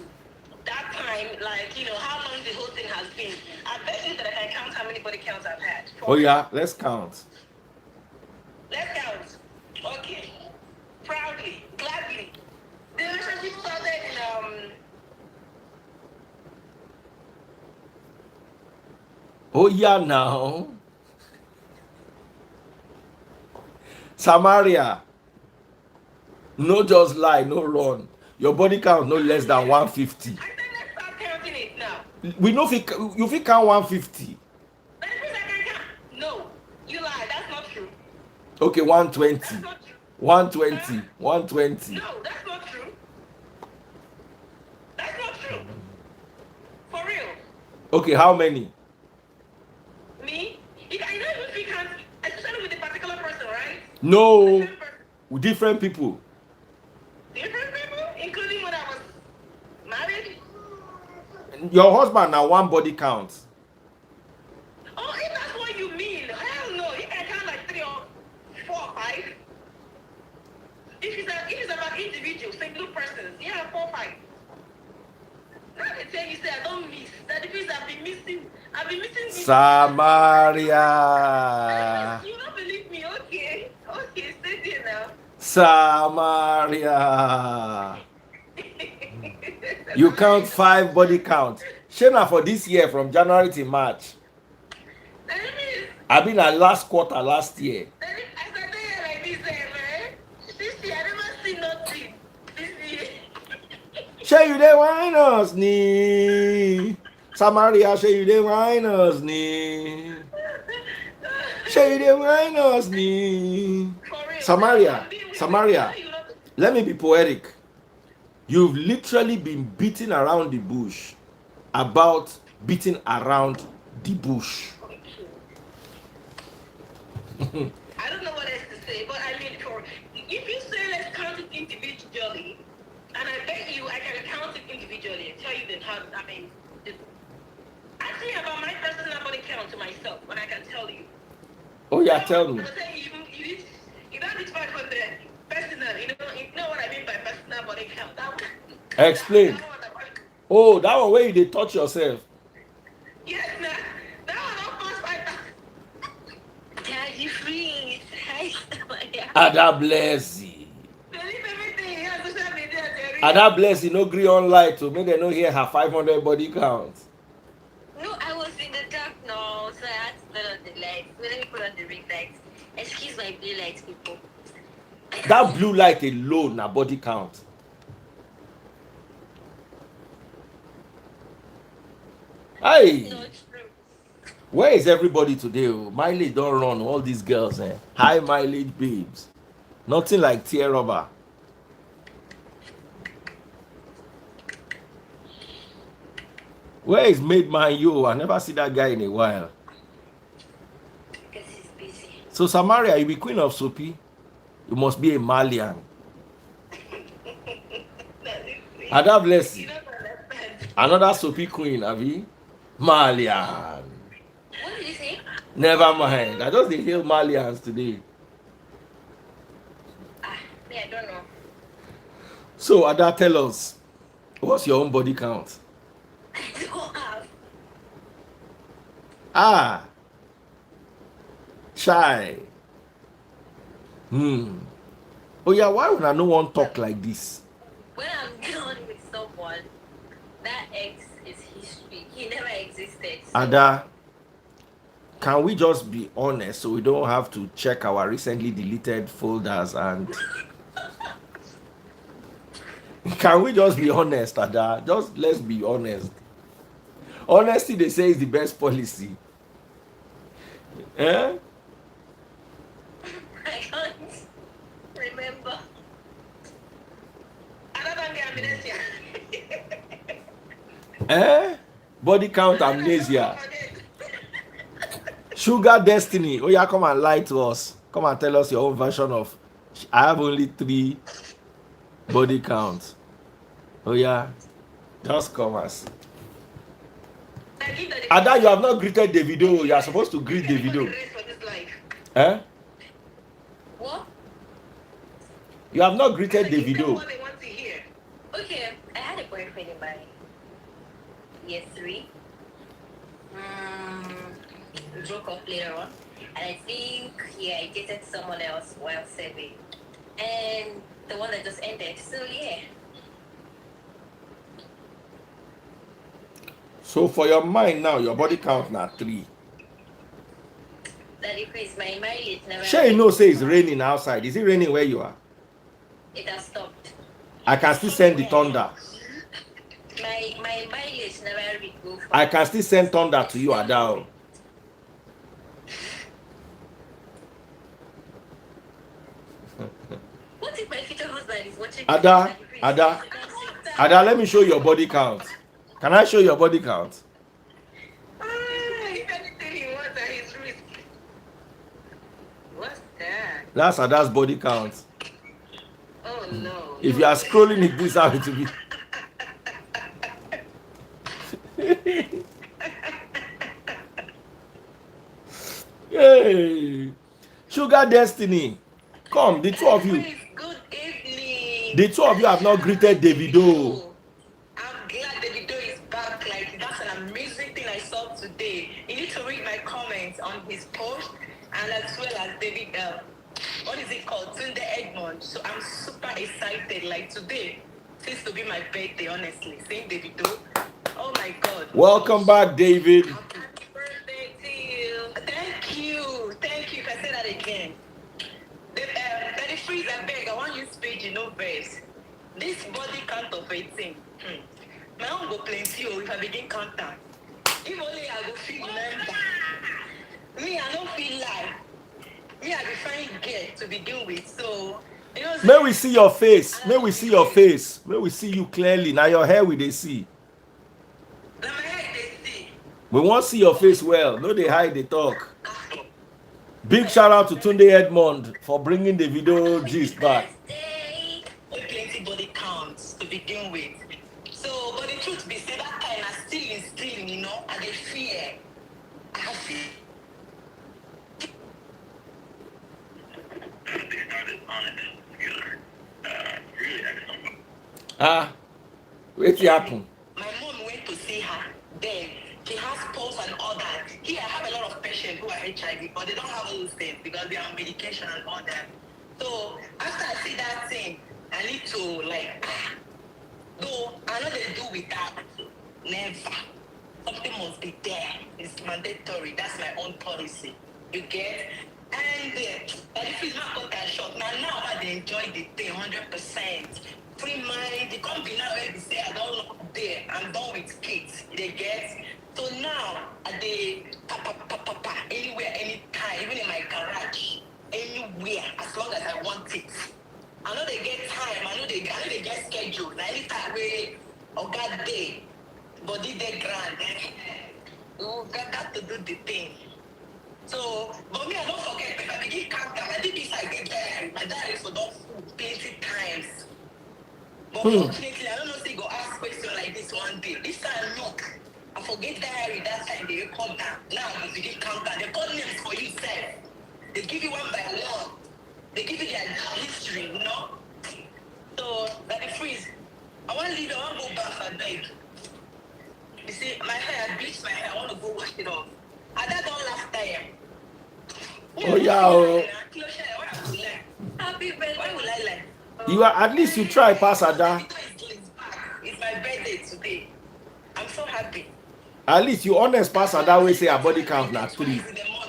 that time, like, how long the whole thing has been, I bet you that I can count how many body counts I've had. Oh yeah, let's count. Let's count. Okay. Proudly, gladly. The relationship started in Oh yeah, now. Samaria. No just lie, no run. Your body count no less than 150. I said let's start counting it now. We know if you fit count 150. That means I can count. No, you lie. That's not true. Okay, 120. That's not true. 120. 120. No, that's not true. That's not true. For real. Okay, how many? Me? You know if we can't, especially with a particular person, right? No, Different person. different people. Different people, including when I was married. Your husband now one body count. Oh, if that's what you mean, hell no. You can count like 3 or 4 or 5. If it's about individuals, single persons, yeah, 4 or 5. Now they tell you say I don't miss. That the things I've been missing. I've been missing. Samaria. You don't believe me? Okay, okay, stay there now. Samaria. You count 5 body count. Shana for this year from January to March. That means I've been at last quarter last year. I started here like this, man. This year I never see nothing. This year. Shey you dey whine us ni. Samaria, shey you dey whine us ni. Shey you dey whine us ni. For real. Samaria. Let me be poetic. You've literally been beating around the bush about beating around the bush. I don't know what else to say, but I mean, if you say let's count it individually, and I bet you I can count it individually and tell you then how, I mean, ask me about my personal body count to myself, and I can tell you. Oh yeah, tell me. You don't need 500 personal, you know what I mean by personal body count. Explain. Oh, that one where you dey touch yourself. Yes, that one don't pass 5,000. Daddy, freeze. Ada bless you. Believe everything. You have social media. Ada bless you. No gree on light to make them no hear her 500 body count. No, I was in the dark now, so I had to turn on the lights. So let me put on the ring lights. Excuse my blue lights, people. That blue light alone na body count. Hey, Not true. where is everybody today? Oh? Mileage don't run all these girls. High mileage babes. Nothing like tear rubber. Where is Made Man Yo? I never see that guy in a while. Because he's busy. So Samaria, you be queen of Soapy. You must be a Malian. Ada bless you. Another Soapy queen, Avi. Malian. What did you say? Never mind. I just dey hail Malians today. Me, I don't know. So Ada, tell us, what's your own body count? I don't have. Shy. Oh yeah, why would I no one talk like this? When I'm done with someone, that ex is history. He never existed. So Ada, can we just be honest so we don't have to check our recently deleted folders and can we just be honest, Ada? Just let's be honest. Honesty, they say, is the best policy. Eh? I can't remember. Another than the amnesia. Eh? Body count amnesia. Sugar destiny. Oh yeah, come and lie to us. Come and tell us your own version of I have only 3 body counts. Oh yeah. Just come us. Ada, you have not greeted Davido. You are supposed to greet Davido. Eh? What? You have not greeted Davido. What they want to hear. Okay, I had a boyfriend in my year 3. We broke up later on. And I think, I dated someone else while serving. And the one that just ended. So, yeah. So for your mind now, your body count now 3. That increase my mileage never. Sure, you know, say it's raining outside. Is it raining where you are? It has stopped. I can still send the thunder. My mileage never really go. I can still send thunder to you, Ada. What if my future husband is watching? Ada, let me show your body count. Can I show your body count? If anything he wants at his risk. What's that? That's Ada's body count. Oh no. If you are scrolling it, this how it will be. Hey, Sugar Destiny, come, the two of you. Good evening. The two of you have not greeted Davido. I'm glad Davido is back. Like, that's an amazing thing I saw today. You need to read my comments on his post, and as well as David, what is it called? Tunde Edmond. So I'm super excited. Like, today seems to be my birthday, honestly. Seeing Davido. Oh my God. Welcome back, David. Happy birthday to you. Thank you. Thank you. If I say that again. Daddy Freeze, I beg, I want you speech, verse. This body count of 18. My own go plenty if I begin counting. If only I go feel remember. Me, I don't feel like. Me, I be fine girl to begin with. So, may we see your face. May we see your face. May we see you clearly. Now your hair we they see. Now my hair they see. We won't see your face well. No, they hide, they talk. Big shout out to Tunde Edmond for bringing the video gist back. Plenty body counts to begin with. So, but the truth be said, that time I still, and they fear. I have fear. Wait, what happened? My mom went to see her. Then she has pulse and all that. Here I have a lot of patients who are HIV, but they don't have all those things because they are on medication and all that. So after I see that thing, I need to though I know they do without. Never. Something must be there. It's mandatory. That's my own policy. You get? And if it's not cut and short, now I enjoy the thing 100%. Free mind, they can't be now where they say I don't know there. I'm done with kids. They get? So now they anywhere, anytime, even in my garage, anywhere, as long as I want it. I know they get time, I know they get schedule. Now anytime we God day, body day grand, you got to do the thing. So, but me, I don't forget, if I begin countdown, I did this, I get there. My diary for don't food plenty times. But fortunately, I don't know if they go ask question like this one day. This time, look, I forget diary that time they record down. Now I begin countdown. They call names for you, sir. They give you one by one. They give you their history, So, like the freeze, I want to leave, I want to go back and beg. You see, my hair, I bleached my hair, I want to go wash it off. I did all last time. Oh, yeah. Happy birthday. Why would I lie? You are at least you try, pass Ada. It's my birthday today. I'm so happy. At least you honest pass Ada way say her body count now 3.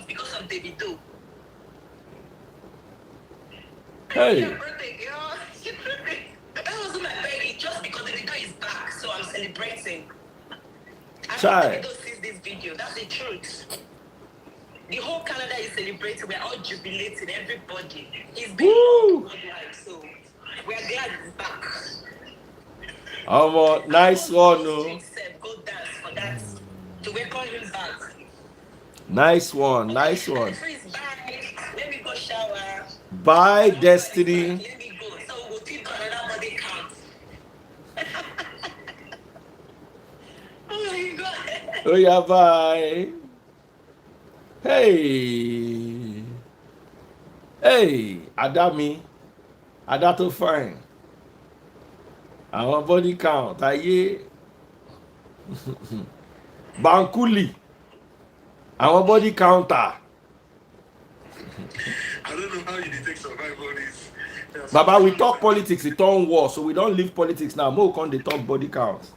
Because of Davido. Hey. Your birthday, girl. That wasn't my birthday just because Davido is back, so I'm celebrating. I Child. Davido sees this video. That's the truth. The whole Canada is celebrating. We're all jubilating. Everybody. He's been long, so we're glad he's back. Nice one, no. Go dance for that to welcome him back. Nice one, nice one. Let me go shower. Bye, Destiny. Let me go. So we'll think another body count. Oh my God. Oh yeah, bye. Hey, Adami, Adato fine. Our body count, aye. Bankuli, our body counter. I don't know how you detect survival this. Baba, we talk politics, it turn war, so we don't leave politics now. More can they talk body count.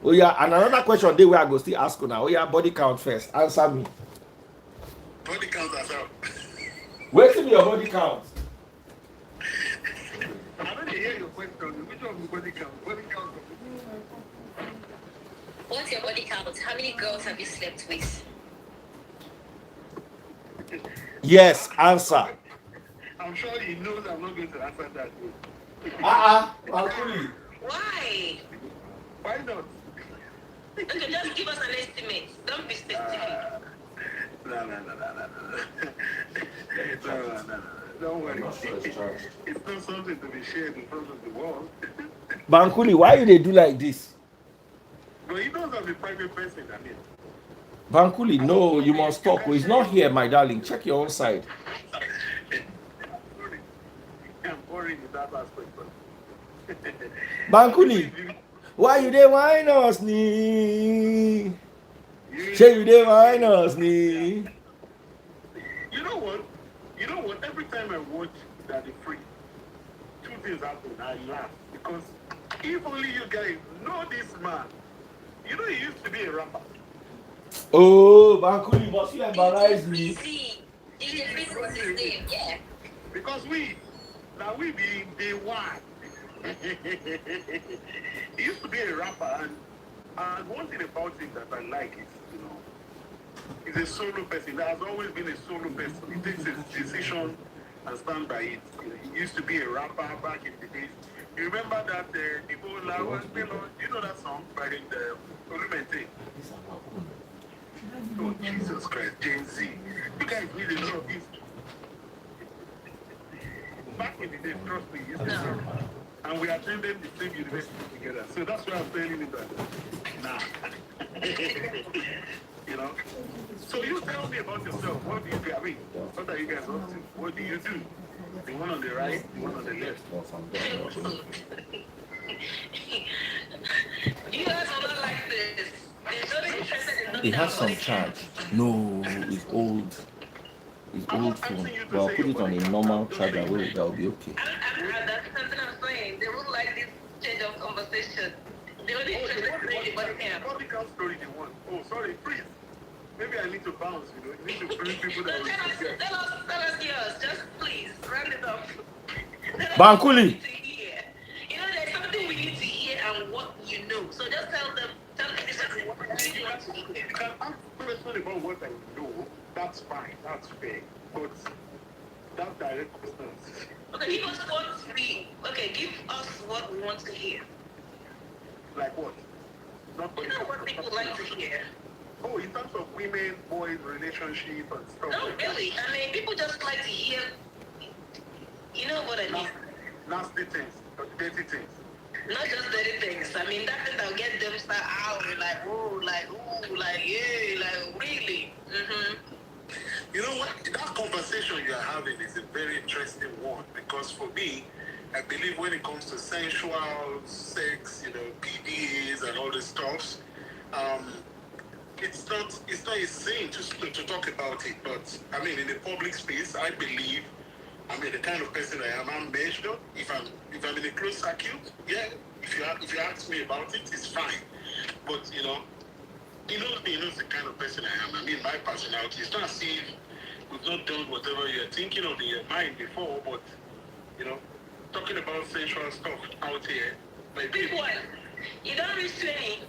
Oh yeah, and another question they where I go still ask you now. Oh yeah, body count first. Answer me. Body count as well. Wait till your body count. I don't hear your question. Which one body count. Body count. What's your body count? How many girls have you slept with? Yes, answer. I'm sure he knows I'm not going to answer that. Bankuli. Why? Why not? Okay, just give us an estimate. Don't be specific. No. Don't worry. It's not something to be shared in front of the world. Bankuli, why you they do like this? But he knows I'm a private person, I mean. Bankuli, no, you must talk. He's not here, my darling. Check your own side. I'm worried with that aspect. Bankuli, why you dey whine us ni? Say you dey whine us ni? You know what? Every time I watch Daddy Free, two things happen. I laugh because if only you guys know this man. You know he used to be a rapper. Oh, Bankuli, must you embarrass me? DJ Freeze was his name, yeah. Because we being day one. He used to be a rapper, and one thing about him that I like is, he's a solo person. There has always been a solo person. He takes his decision and stand by it. He used to be a rapper back in the days. You remember that Ebola was, you know that song by the Olumente? Oh, Jesus Christ, Gen Z. You guys need a lot of this. Back in the day, trust me, you used to and we attended the same university together. So that's why I'm telling you that. Nah. So you tell me about yourself. What do you do? I mean, what are you guys up to? What do you do? The one on the right, the one on the left. You guys are not like this. There's no interested in It has some nothing. charge. No, it's old. It's old phone. But I'll put it on a normal charger. Wait, that'll be okay. That's something I'm saying. They would like this change of conversation. They only interested in the body cam. Body count story they want. Oh, sorry, please. Maybe I need to bounce, You need to bring people that will Tell us yours. Just please, round it up. Bankuli. There's something we need to hear and what you know. So just tell them this is what you want to hear. You can ask questions about what I know. That's fine. That's fair. But that direct questions. Okay, give us what we want to hear. Like what? Not You know what people like to hear. Oh, in terms of women, boys, relationship and stuff. No, like really. I mean, people just like to hear. You know what I mean? Nasty things, dirty things. Not just dirty things. I mean, that thing that'll get them start out like, ooh, yeah, really. Mm-hmm. You know what? That conversation you are having is a very interesting one because for me, I believe when it comes to sensual sex, PDAs and all this stuff, it's not a sin to talk about it. But I mean, in the public space, I believe. I mean, the kind of person I am, I'm measured. If I'm in a close circuit, yeah. If you ask me about it, it's fine. But he knows me. He knows the kind of person I am. I mean, my personality. It's not as if we've not done whatever you're thinking of in your mind before. But talking about sensual stuff out here, maybe. Big one. You don't reach 20.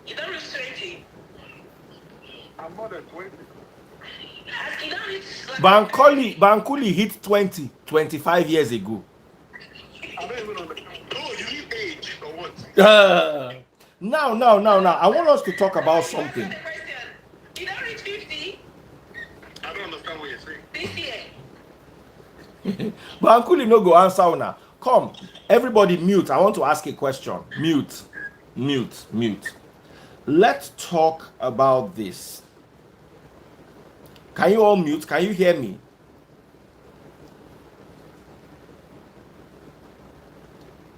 You don't reach 20. I'm more than 20. You don't reach. Bankuli hit 25 years ago. I don't even understand. Oh, you need age or what? Now. I want us to talk about something. You don't reach 50. I don't understand what you're saying. This year. Bankuli no go answer now. Come, everybody mute. I want to ask a question. Mute. Let's talk about this. Can you all mute? Can you hear me?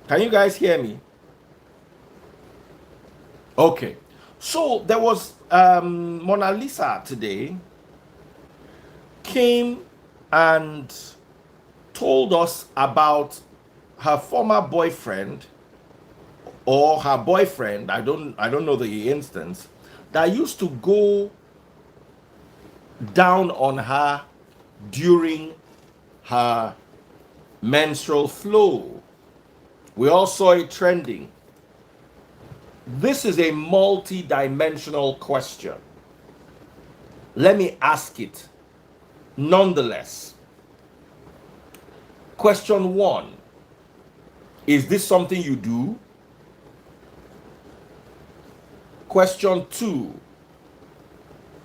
Can you guys hear me? Okay. So there was Mona Lisa today came and told us about her former boyfriend or her boyfriend, I don't know the instance, that used to go down on her during her menstrual flow. We all saw it trending. This is a multi-dimensional question. Let me ask it nonetheless. Question 1. Is this something you do? Question 2.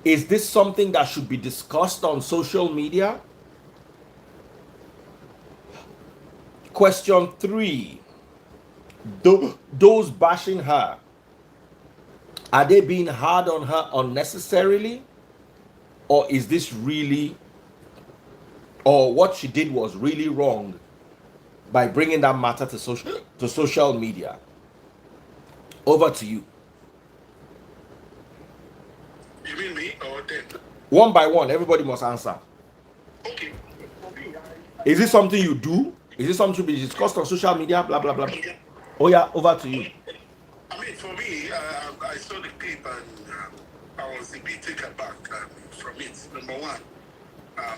Is this something that should be discussed on social media? Question 3. Those bashing her, are they being hard on her unnecessarily? Or is this really, or what she did was really wrong by bringing that matter to social media? Over to you. You mean me or them? One by one, everybody must answer. Okay. Is this something you do? Is this something to be discussed on social media? Blah, blah, blah. Oh yeah, over to you. I mean, for me, I saw the clip and I was a bit taken aback from it. Number one,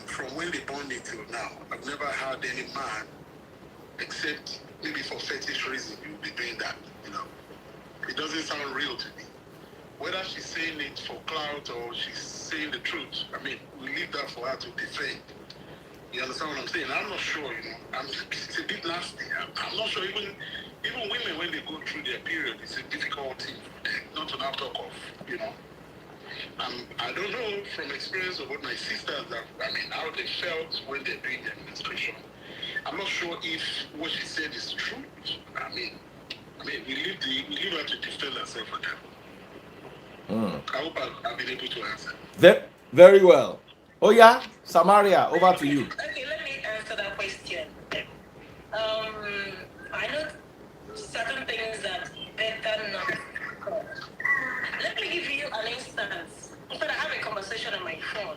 from when they born it till now, I've never had any man, except maybe for fetish reason, you'll be doing that. You know, it doesn't sound real to me. Whether she's saying it for clout or she's saying the truth, I mean, we leave that for her to defend. You understand what I'm saying? I'm not sure, you know. It's a bit nasty. I'm not sure even women, when they go through their period, it's a difficult thing for them, not to now talk of, you know. I don't know from experience of what my sisters have, I mean, how they felt when they're doing their menstruation. I'm not sure if what she said is true. I mean, we leave her to defend herself for that. I hope I've been able to answer. Very well. Oh yeah, Samaria, over to you. Okay, let me answer that question. I know certain things that better not. Let me give you an instance. But I have a conversation on my phone,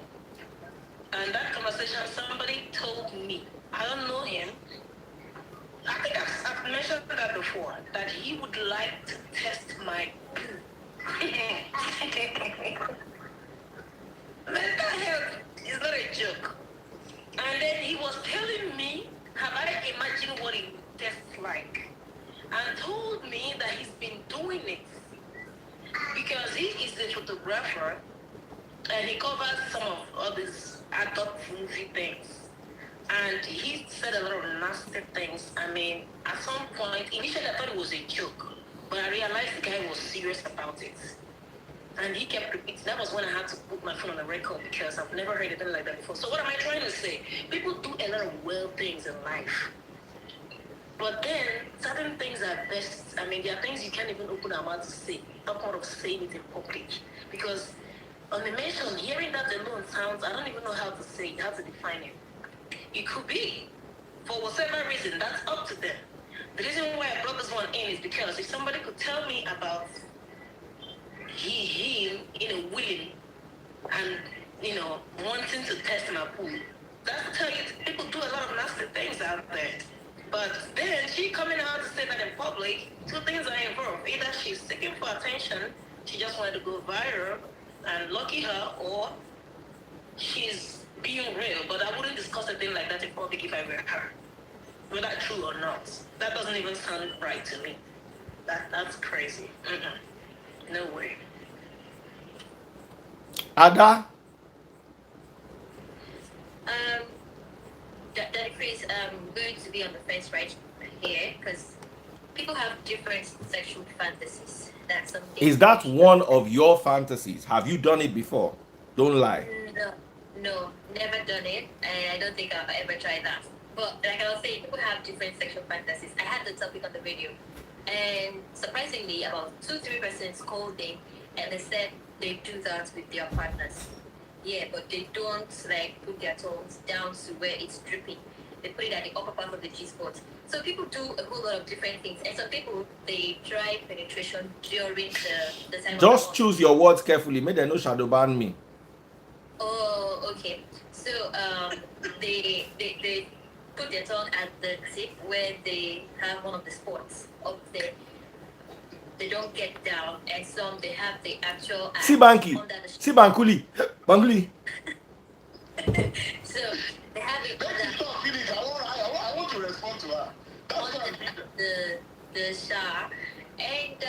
and that conversation, somebody told me, I don't know him. I think I've mentioned that before, that he would like to test my mental health is not a joke. And then he was telling me, have I imagined what it tastes like? And told me that he's been doing it because he is a photographer and he covers some of all these adult movie things. And he said a lot of nasty things. I mean, at some point, initially I thought it was a joke, but I realized the guy was serious about it. And he kept repeating. That was when I had to put my phone on the record because I've never heard anything like that before. So what am I trying to say? People do a lot of wild things in life. But then, certain things are best. I mean, there are things you can't even open our mouth to say. Not part of saying it in public. Because on the mention, hearing that alone sounds, I don't even know how to say it, how to define it. It could be, for whatever reason, that's up to them. The reason why I brought this one in is because if somebody could tell me about him, willing and, wanting to test my pool, that's to tell you, people do a lot of nasty things out there. But then she coming out to say that in public, two things are involved. Either she's seeking for attention, she just wanted to go viral, and lucky her, or she's being real. But I wouldn't discuss a thing like that in public if I were her. Whether true or not. That doesn't even sound right to me. That's crazy. No way. Ada? That Chris, going to be on the fence right here because people have different sexual fantasies. That's something. Is that one of your fantasies? Have you done it before? Don't lie. No, never done it, and I don't think I'll ever try that. But like I was saying, people have different sexual fantasies. I had the topic on the radio, and surprisingly, about 2-3% called in, and they said they do that with their partners. Yeah, but they don't put their toes down to where it's dripping. They put it at the upper part of the G-spot. So people do a whole lot of different things. And some people, they try penetration during the time. Just choose your words carefully. May they no shadow ban me. Oh, okay. So they put their tongue at the tip where they have one of the spots up there. They don't get down, and some they have the actual. See Banky. See Bankuli. Bankuli. So they have it I want to respond to her. under the the Shah, and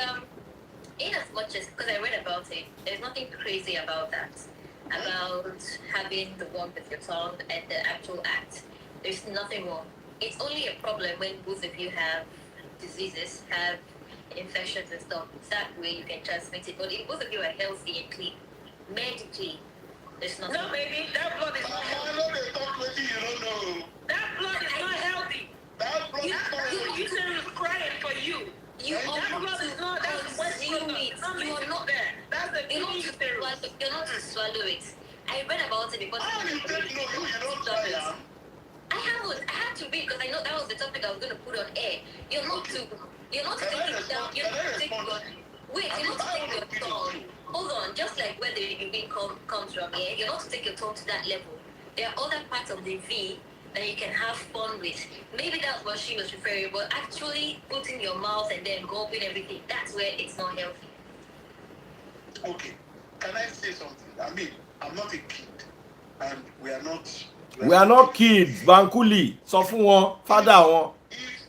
in as much as, because I read about it, there's nothing crazy about that, about having the one with your tongue and the actual act. There's nothing wrong. It's only a problem when both of you have diseases, have infections and stuff. That way you can transmit it. But if both of you are healthy and clean, medically, there's nothing. No, baby, that blood is not I healthy. know they talk with you don't know. That blood is not healthy. That blood is not healthy. You said it was crying for you. You That are blood is not. That's consume it. You are not there. That's the You're not key to theory. swallow. You're not to swallow it. I read about it because How you take no, you don't try am. I haven't. I had to read because I know that was the topic I was going to put on air. You're not to. You're not to Can I take it down. respond? You're Can I not to take respond your. to you? Wait, I you're mean, not to I take want your to pick tongue. on you. Hold on, just like where the V comes from, yeah? You're not to take your tongue to that level. There are other parts of the V that you can have fun with. Maybe that's what she was referring, but actually putting your mouth and then gulping everything, that's where it's not healthy. Okay, can I say something? I mean, I'm not a kid, and we are not. We are not kids. Bankuli, sọ fún wọn, father wọn. If,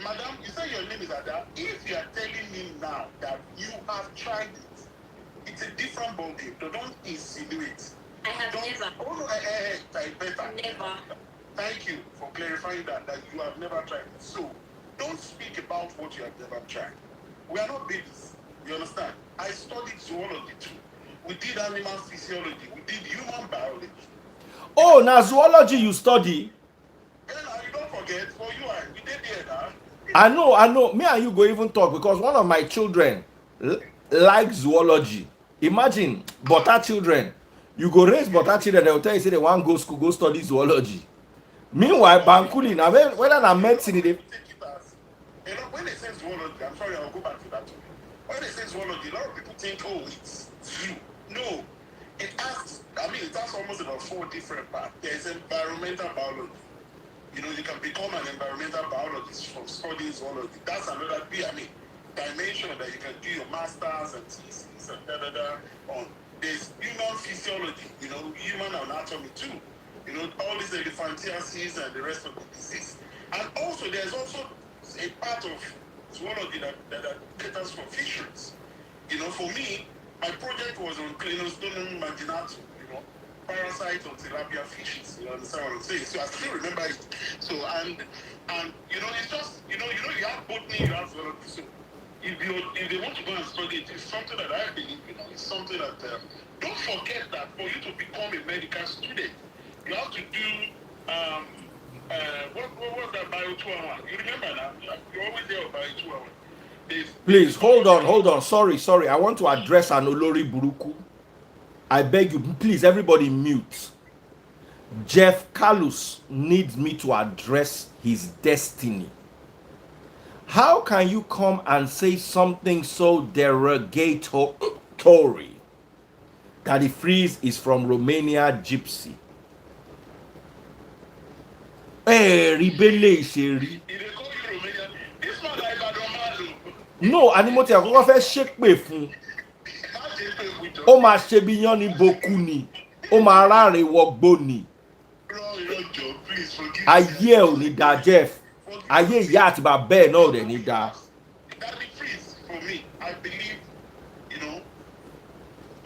madam, you say your name is Ada. If you are telling me now that you have tried it, it's a different ballgame. So don't insinuate. I have Don't, never. Oh no, better. Never. Thank you for clarifying that you have never tried it. So don't speak about what you have never tried. We are not babies. You understand? I studied zoology too. We did animal physiology. We did human biology. Oh, now zoology you study. And you don't forget, for you, we did there now. I know. Me and you go even talk because one of my children like zoology. Imagine, butter children. You go raise butter children, they will tell you say they want go school, go study zoology. Meanwhile, Bankuli, now whether na medicine, they You know, when they say zoology, I'm sorry, I'll go back to that. When they say zoology, a lot of people think, oh, it's you. No. It has almost about 4 different parts. There's environmental biology. You know, you can become an environmental biologist from studying zoology. That's another dimension that you can do your masters and thesis and on. There's human physiology, you know, human anatomy too. You know, all these elephantiasis and the rest of the disease. And also, there's also a part of zoology that caters for fisheries. You know, for me, my project was on Clinostomum marginatum, you know, parasites on tilapia fishes. You understand what I'm saying? So I still remember it. So and you know, it's just you you have botany, you have zoology. So if they want to go and study it, it's something that I believe, you know, it's something that don't forget that for you to become a medical student, you have to do what was that bio 2 hour? You remember that? You're always there about 2 hours. please hold on. Sorry. I want to address an Olori Buruku. I beg you, please, everybody mute. Jeff Kalus needs me to address his destiny. How can you come and say something so derogatory that the freeze is from Romania gypsy? Hey, rebele ìṣèrí. No, animoti àkọ́kọ́ fẹ́ ṣépè fún. Ó máa ṣe bí yán ní boku ni. Ó máa ráre wọgbó ni. Ayé ò ní da Jeff. Ayé ìyá àti bàbá ẹ̀ náà ò dẹ̀ ní da. That be freeze for me. I believe, you know,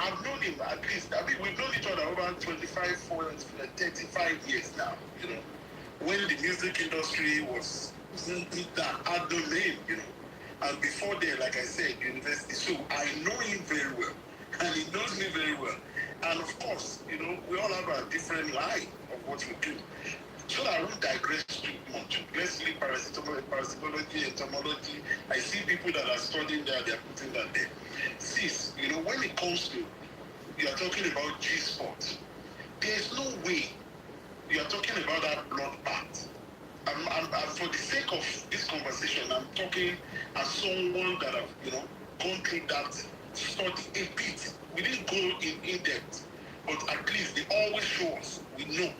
I've known him at least. I mean, we've known each other over 25, 35 years now, you know. When the music industry was at the name, you know. And before then, like I said, university. So I know him very well. And he knows me very well. And of course, you know, we all have a different line of what we do. So I won't digress too much. Let's leave parasitology, entomology. I see people that are studying there, they're putting that there. Sis, you know, when it comes to, you are talking about G-spot, there's no way you are talking about that blood part. I'm, for the sake of this conversation, I'm talking as someone that have, you know, gone through that study a bit. We didn't go in depth, but at least they always show us, we know,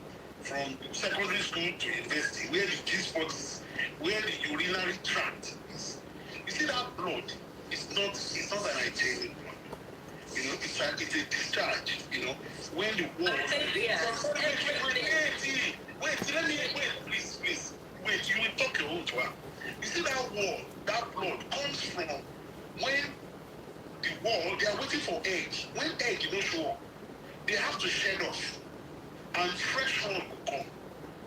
from secondary school to university, where the G-spot is, where the urinary tract is. You see that blood, it's not an hygienic blood. You know, it's a discharge, you know, when the wall... Wait, please. Wait, you will talk your own to her. You see that wall, that blood comes from when the wall, they are waiting for egg. When egg you don't show up, they have to shed off. And fresh one will come.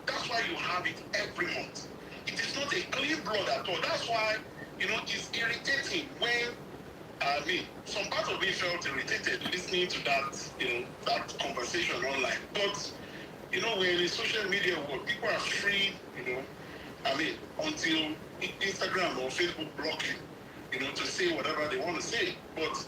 That's why you have it every month. It is not a clean blood at all. That's why, it's irritating when, some part of me felt irritated listening to that, that conversation online. But, we're in a social media world. People are free, until Instagram or Facebook block you, to say whatever they want to say. But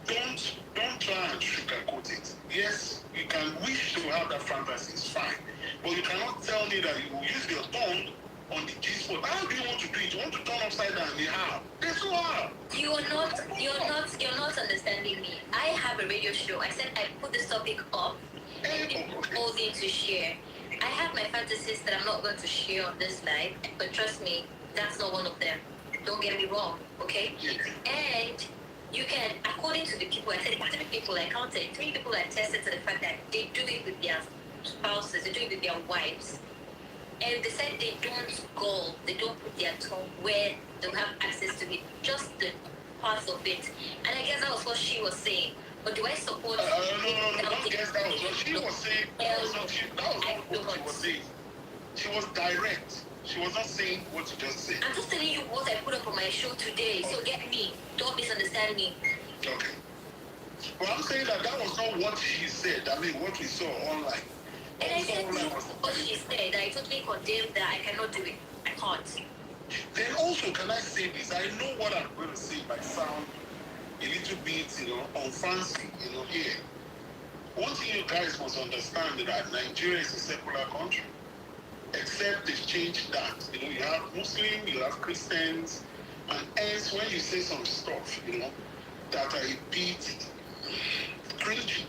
don't try and sugarcoat it. Yes, you can wish to have that fantasy, it's fine. But you cannot tell me that you will use your tongue on the G-spot. How do you want to do it? You want to turn upside down the how? There's no how. You're not understanding me. I have a radio show. I said I put this topic up and people need to share. I have my fantasies that I'm not going to share on this live, but trust me, that's not one of them. Don't get me wrong, okay? And you can, according to the people, I said 3 people I counted, 3 people attested to the fact that they do it with their spouses, they do it with their wives. And they said they don't go, they don't put their tongue where they'll have access to it, just the parts of it. And I guess that was what she was saying. But do I support no, don't guess that was what she was saying. That was what she was saying. She was direct. She was not saying what you just said. I'm just telling you what I put up on my show today. So get me. Don't misunderstand me. Okay. Well, I'm saying that was not what she said. What we saw online. And I said what she said. I totally condemn that. I cannot do it. I can't. Then also, can I say this? I know what I'm going to say might sound a little bit, unfancy, here. One thing you guys must understand is that Nigeria is a secular country. Except they've changed that. You have Muslims, you have Christians, and hence when you say some stuff, that are a bit cringy,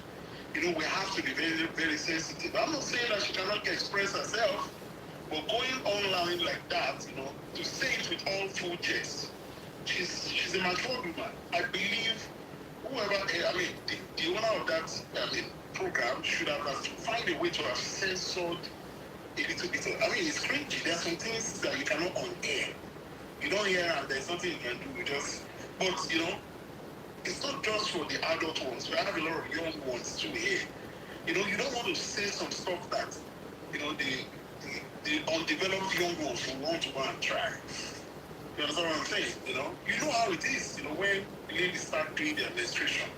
we have to be very, very sensitive. I'm not saying that she cannot express herself, but going online like that, to say it with all full chest, she's a mature woman. I believe whoever, the owner of that program should have find a way to have censored a little bit. It's cringy. There are some things that you cannot on air. You don't hear and there's nothing you can do. But it's not just for the adult ones. We have a lot of young ones too here. You don't want to say some stuff that, the undeveloped young ones will want to go and try. You understand what I'm saying? You know how it is, when ladies start doing their menstruation,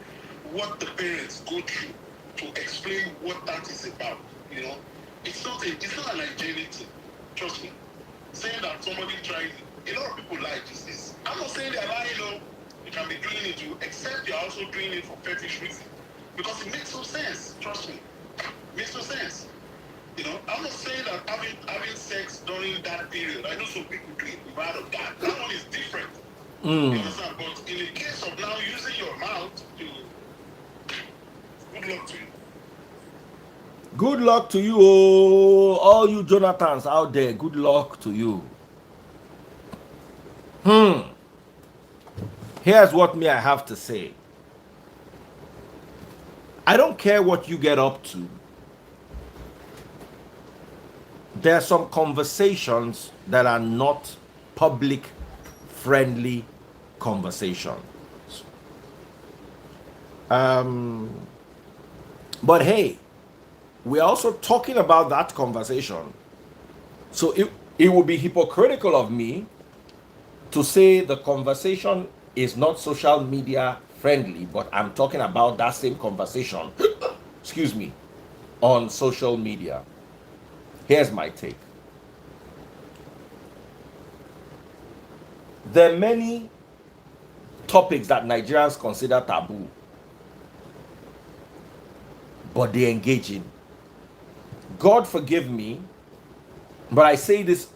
what the parents go through to explain what that is about, It's not an hygienic thing. Trust me. Saying that somebody tried it, a lot of people lie to this. I'm not saying they're lying, you can be doing it too, except you're also doing it for fetish reasons. Because it makes no sense. Trust me. It makes no sense. I'm not saying that having sex during that period, I know some people do it, we've heard of that. That one is different. You understand? But in the case of now using your mouth to, good luck to you. Good luck to you, all you Jonathans out there. Good luck to you. Here's what I have to say. I don't care what you get up to. There are some conversations that are not public friendly conversations. But hey, we're also talking about that conversation. So it would be hypocritical of me to say the conversation is not social media friendly, but I'm talking about that same conversation, excuse me, on social media. Here's my take. There are many topics that Nigerians consider taboo, but they engage in. God forgive me, but I say this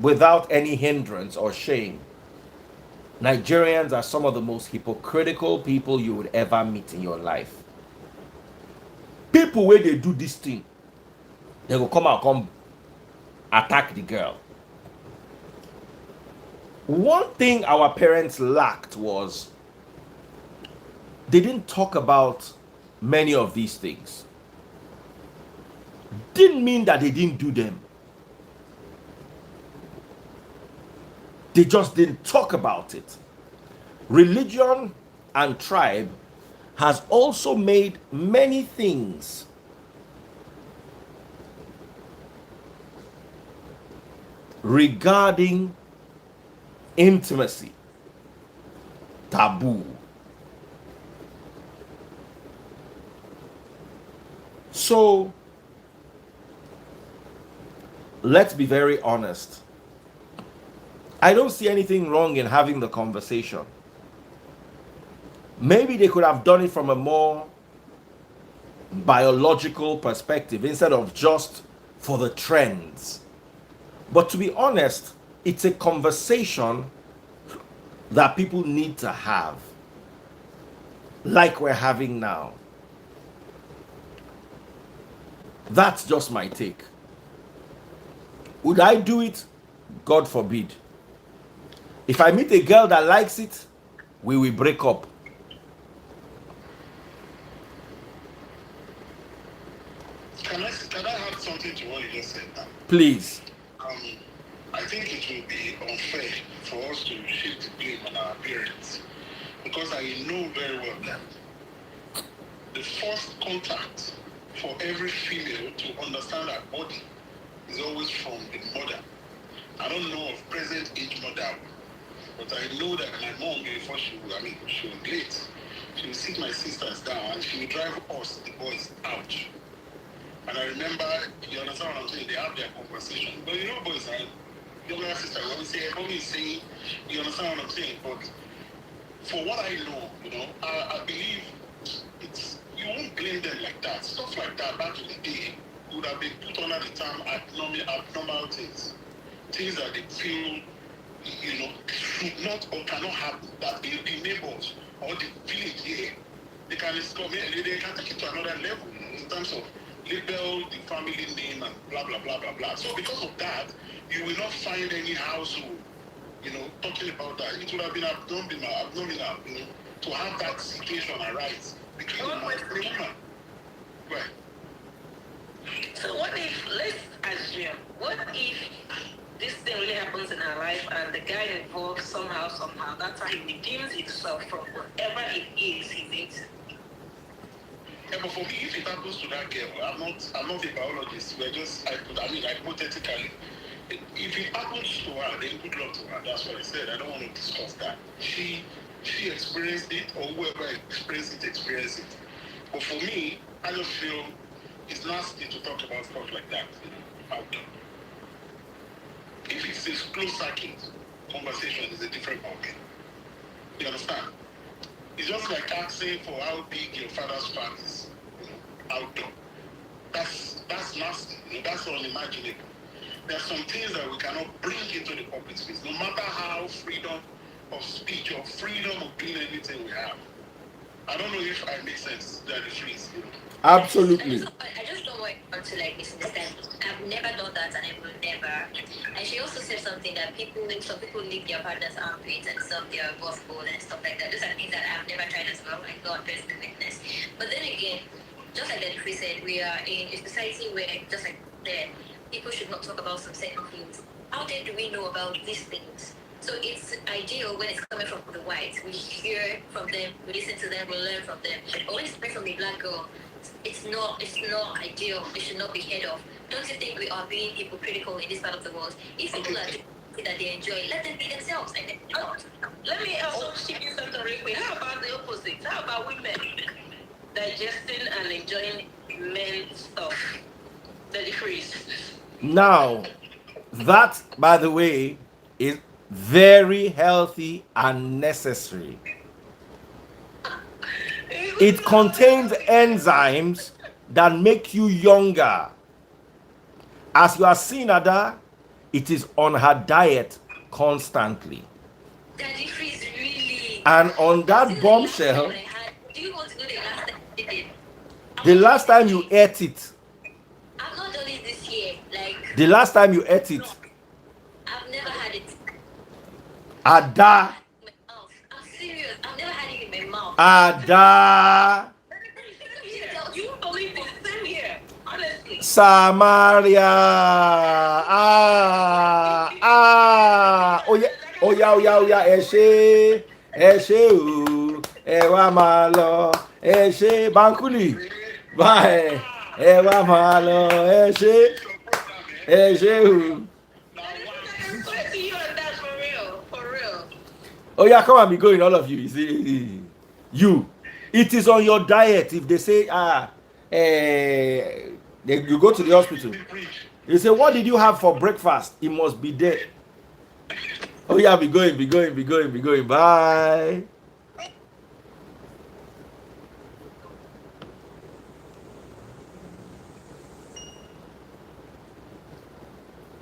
without any hindrance or shame. Nigerians are some of the most hypocritical people you would ever meet in your life. People, where they do this thing, they will come attack the girl. One thing our parents lacked was they didn't talk about many of these things. Didn't mean that they didn't do them. They just didn't talk about it. Religion and tribe has also made many things regarding intimacy taboo. So let's be very honest. I don't see anything wrong in having the conversation. Maybe they could have done it from a more biological perspective instead of just for the trends. But to be honest, it's a conversation that people need to have, like we're having now. That's just my take. Would I do it? God forbid. If I meet a girl that likes it, we will break up. Can I add something to what you just said now? Please. I think it will be unfair for us to shift the blame on our parents, because I know very well that the first contact for every female to understand her body is always from the mother. I don't know of present age mother, but I know that my mom, before she was late, she would sit my sisters down and she would drive us, the boys, out. And I remember, you understand what I'm saying? They have their conversation. But you know, boys, younger sister, when we say, mommy is saying, you understand what I'm saying? But for what I know, I believe you won't blame them like that. Stuff like that back in the day would have been put under the term abnormal things. Things that they feel, should not or cannot happen. That if the neighbors or the village here, they can take it to another level, in terms of label the family name and blah, blah, blah, blah, blah. So because of that, you will not find any household, talking about that. It would have been abnormal, to have that situation arise between the man and the woman. Right. So what if, let's assume, what if this thing really happens in her life and the guy involved somehow, that's how he redeems himself from whatever it is he's into? Yeah, but for me, if it happens to that girl, I'm not a biologist. We're just, hypothetically, if it happens to her, then good luck to her. That's what I said. I don't want to discuss that. She experienced it, or whoever experienced it. But for me, I just feel it's nasty to talk about stuff like that out there. If it's a close circuit conversation, is a different ballgame. You understand? It's just like asking for how big your father's farm is, outdoor. That's nasty. That's unimaginable. There are some things that we cannot bring into the public space, no matter how freedom of speech or freedom of doing anything we have. I don't know if I make sense that it is. Absolutely. I just don't want to misunderstand. I've never done that, and I will never. And she also said something that some people leave their partner's armpits and serve their gospel and stuff like that. Those are things that I've never tried as well. I go on personal witness. But then again, just like that Chris said, we are in a society where, just like that, people should not talk about some certain things. How then do we know about these things? So it's ideal when it's coming from the whites. We hear from them, we listen to them, we learn from them. But when it's coming from the black girl, it's not ideal. It should not be heard of. Don't you think we are being hypocritical in this part of the world? If people are doing that they enjoy, let them be themselves and not. Let me also chip in something real quick. How about the opposite? How about women digesting and enjoying men's stuff? The decrease. Now, that, by the way, is very healthy and necessary. It contains enzymes that make you younger. As you are seeing Ada, it is on her diet constantly. Daddy Freeze, really? And on that bombshell, do you want to know the last time I did it? the last time you ate it, I've not done it this year. the last time you ate it, I've never had it. Ada, I'm serious. I've never had it in my mouth. Ada, You won't believe this. Same here. Honestly. Samaria, oh yeah. Like Oya, oya, oya, ẹ ṣé o, ẹ wá máa lọ, ẹ ṣé Bankuli, bye, ẹ wá máa lọ, ẹ ṣé o. I'm sorry to you on that, for real, for real. Oya, come and be going, all of you. You see, you. It is on your diet. If they say, you go to the hospital. You say, what did you have for breakfast? It must be there. Oh yeah, be going. Bye.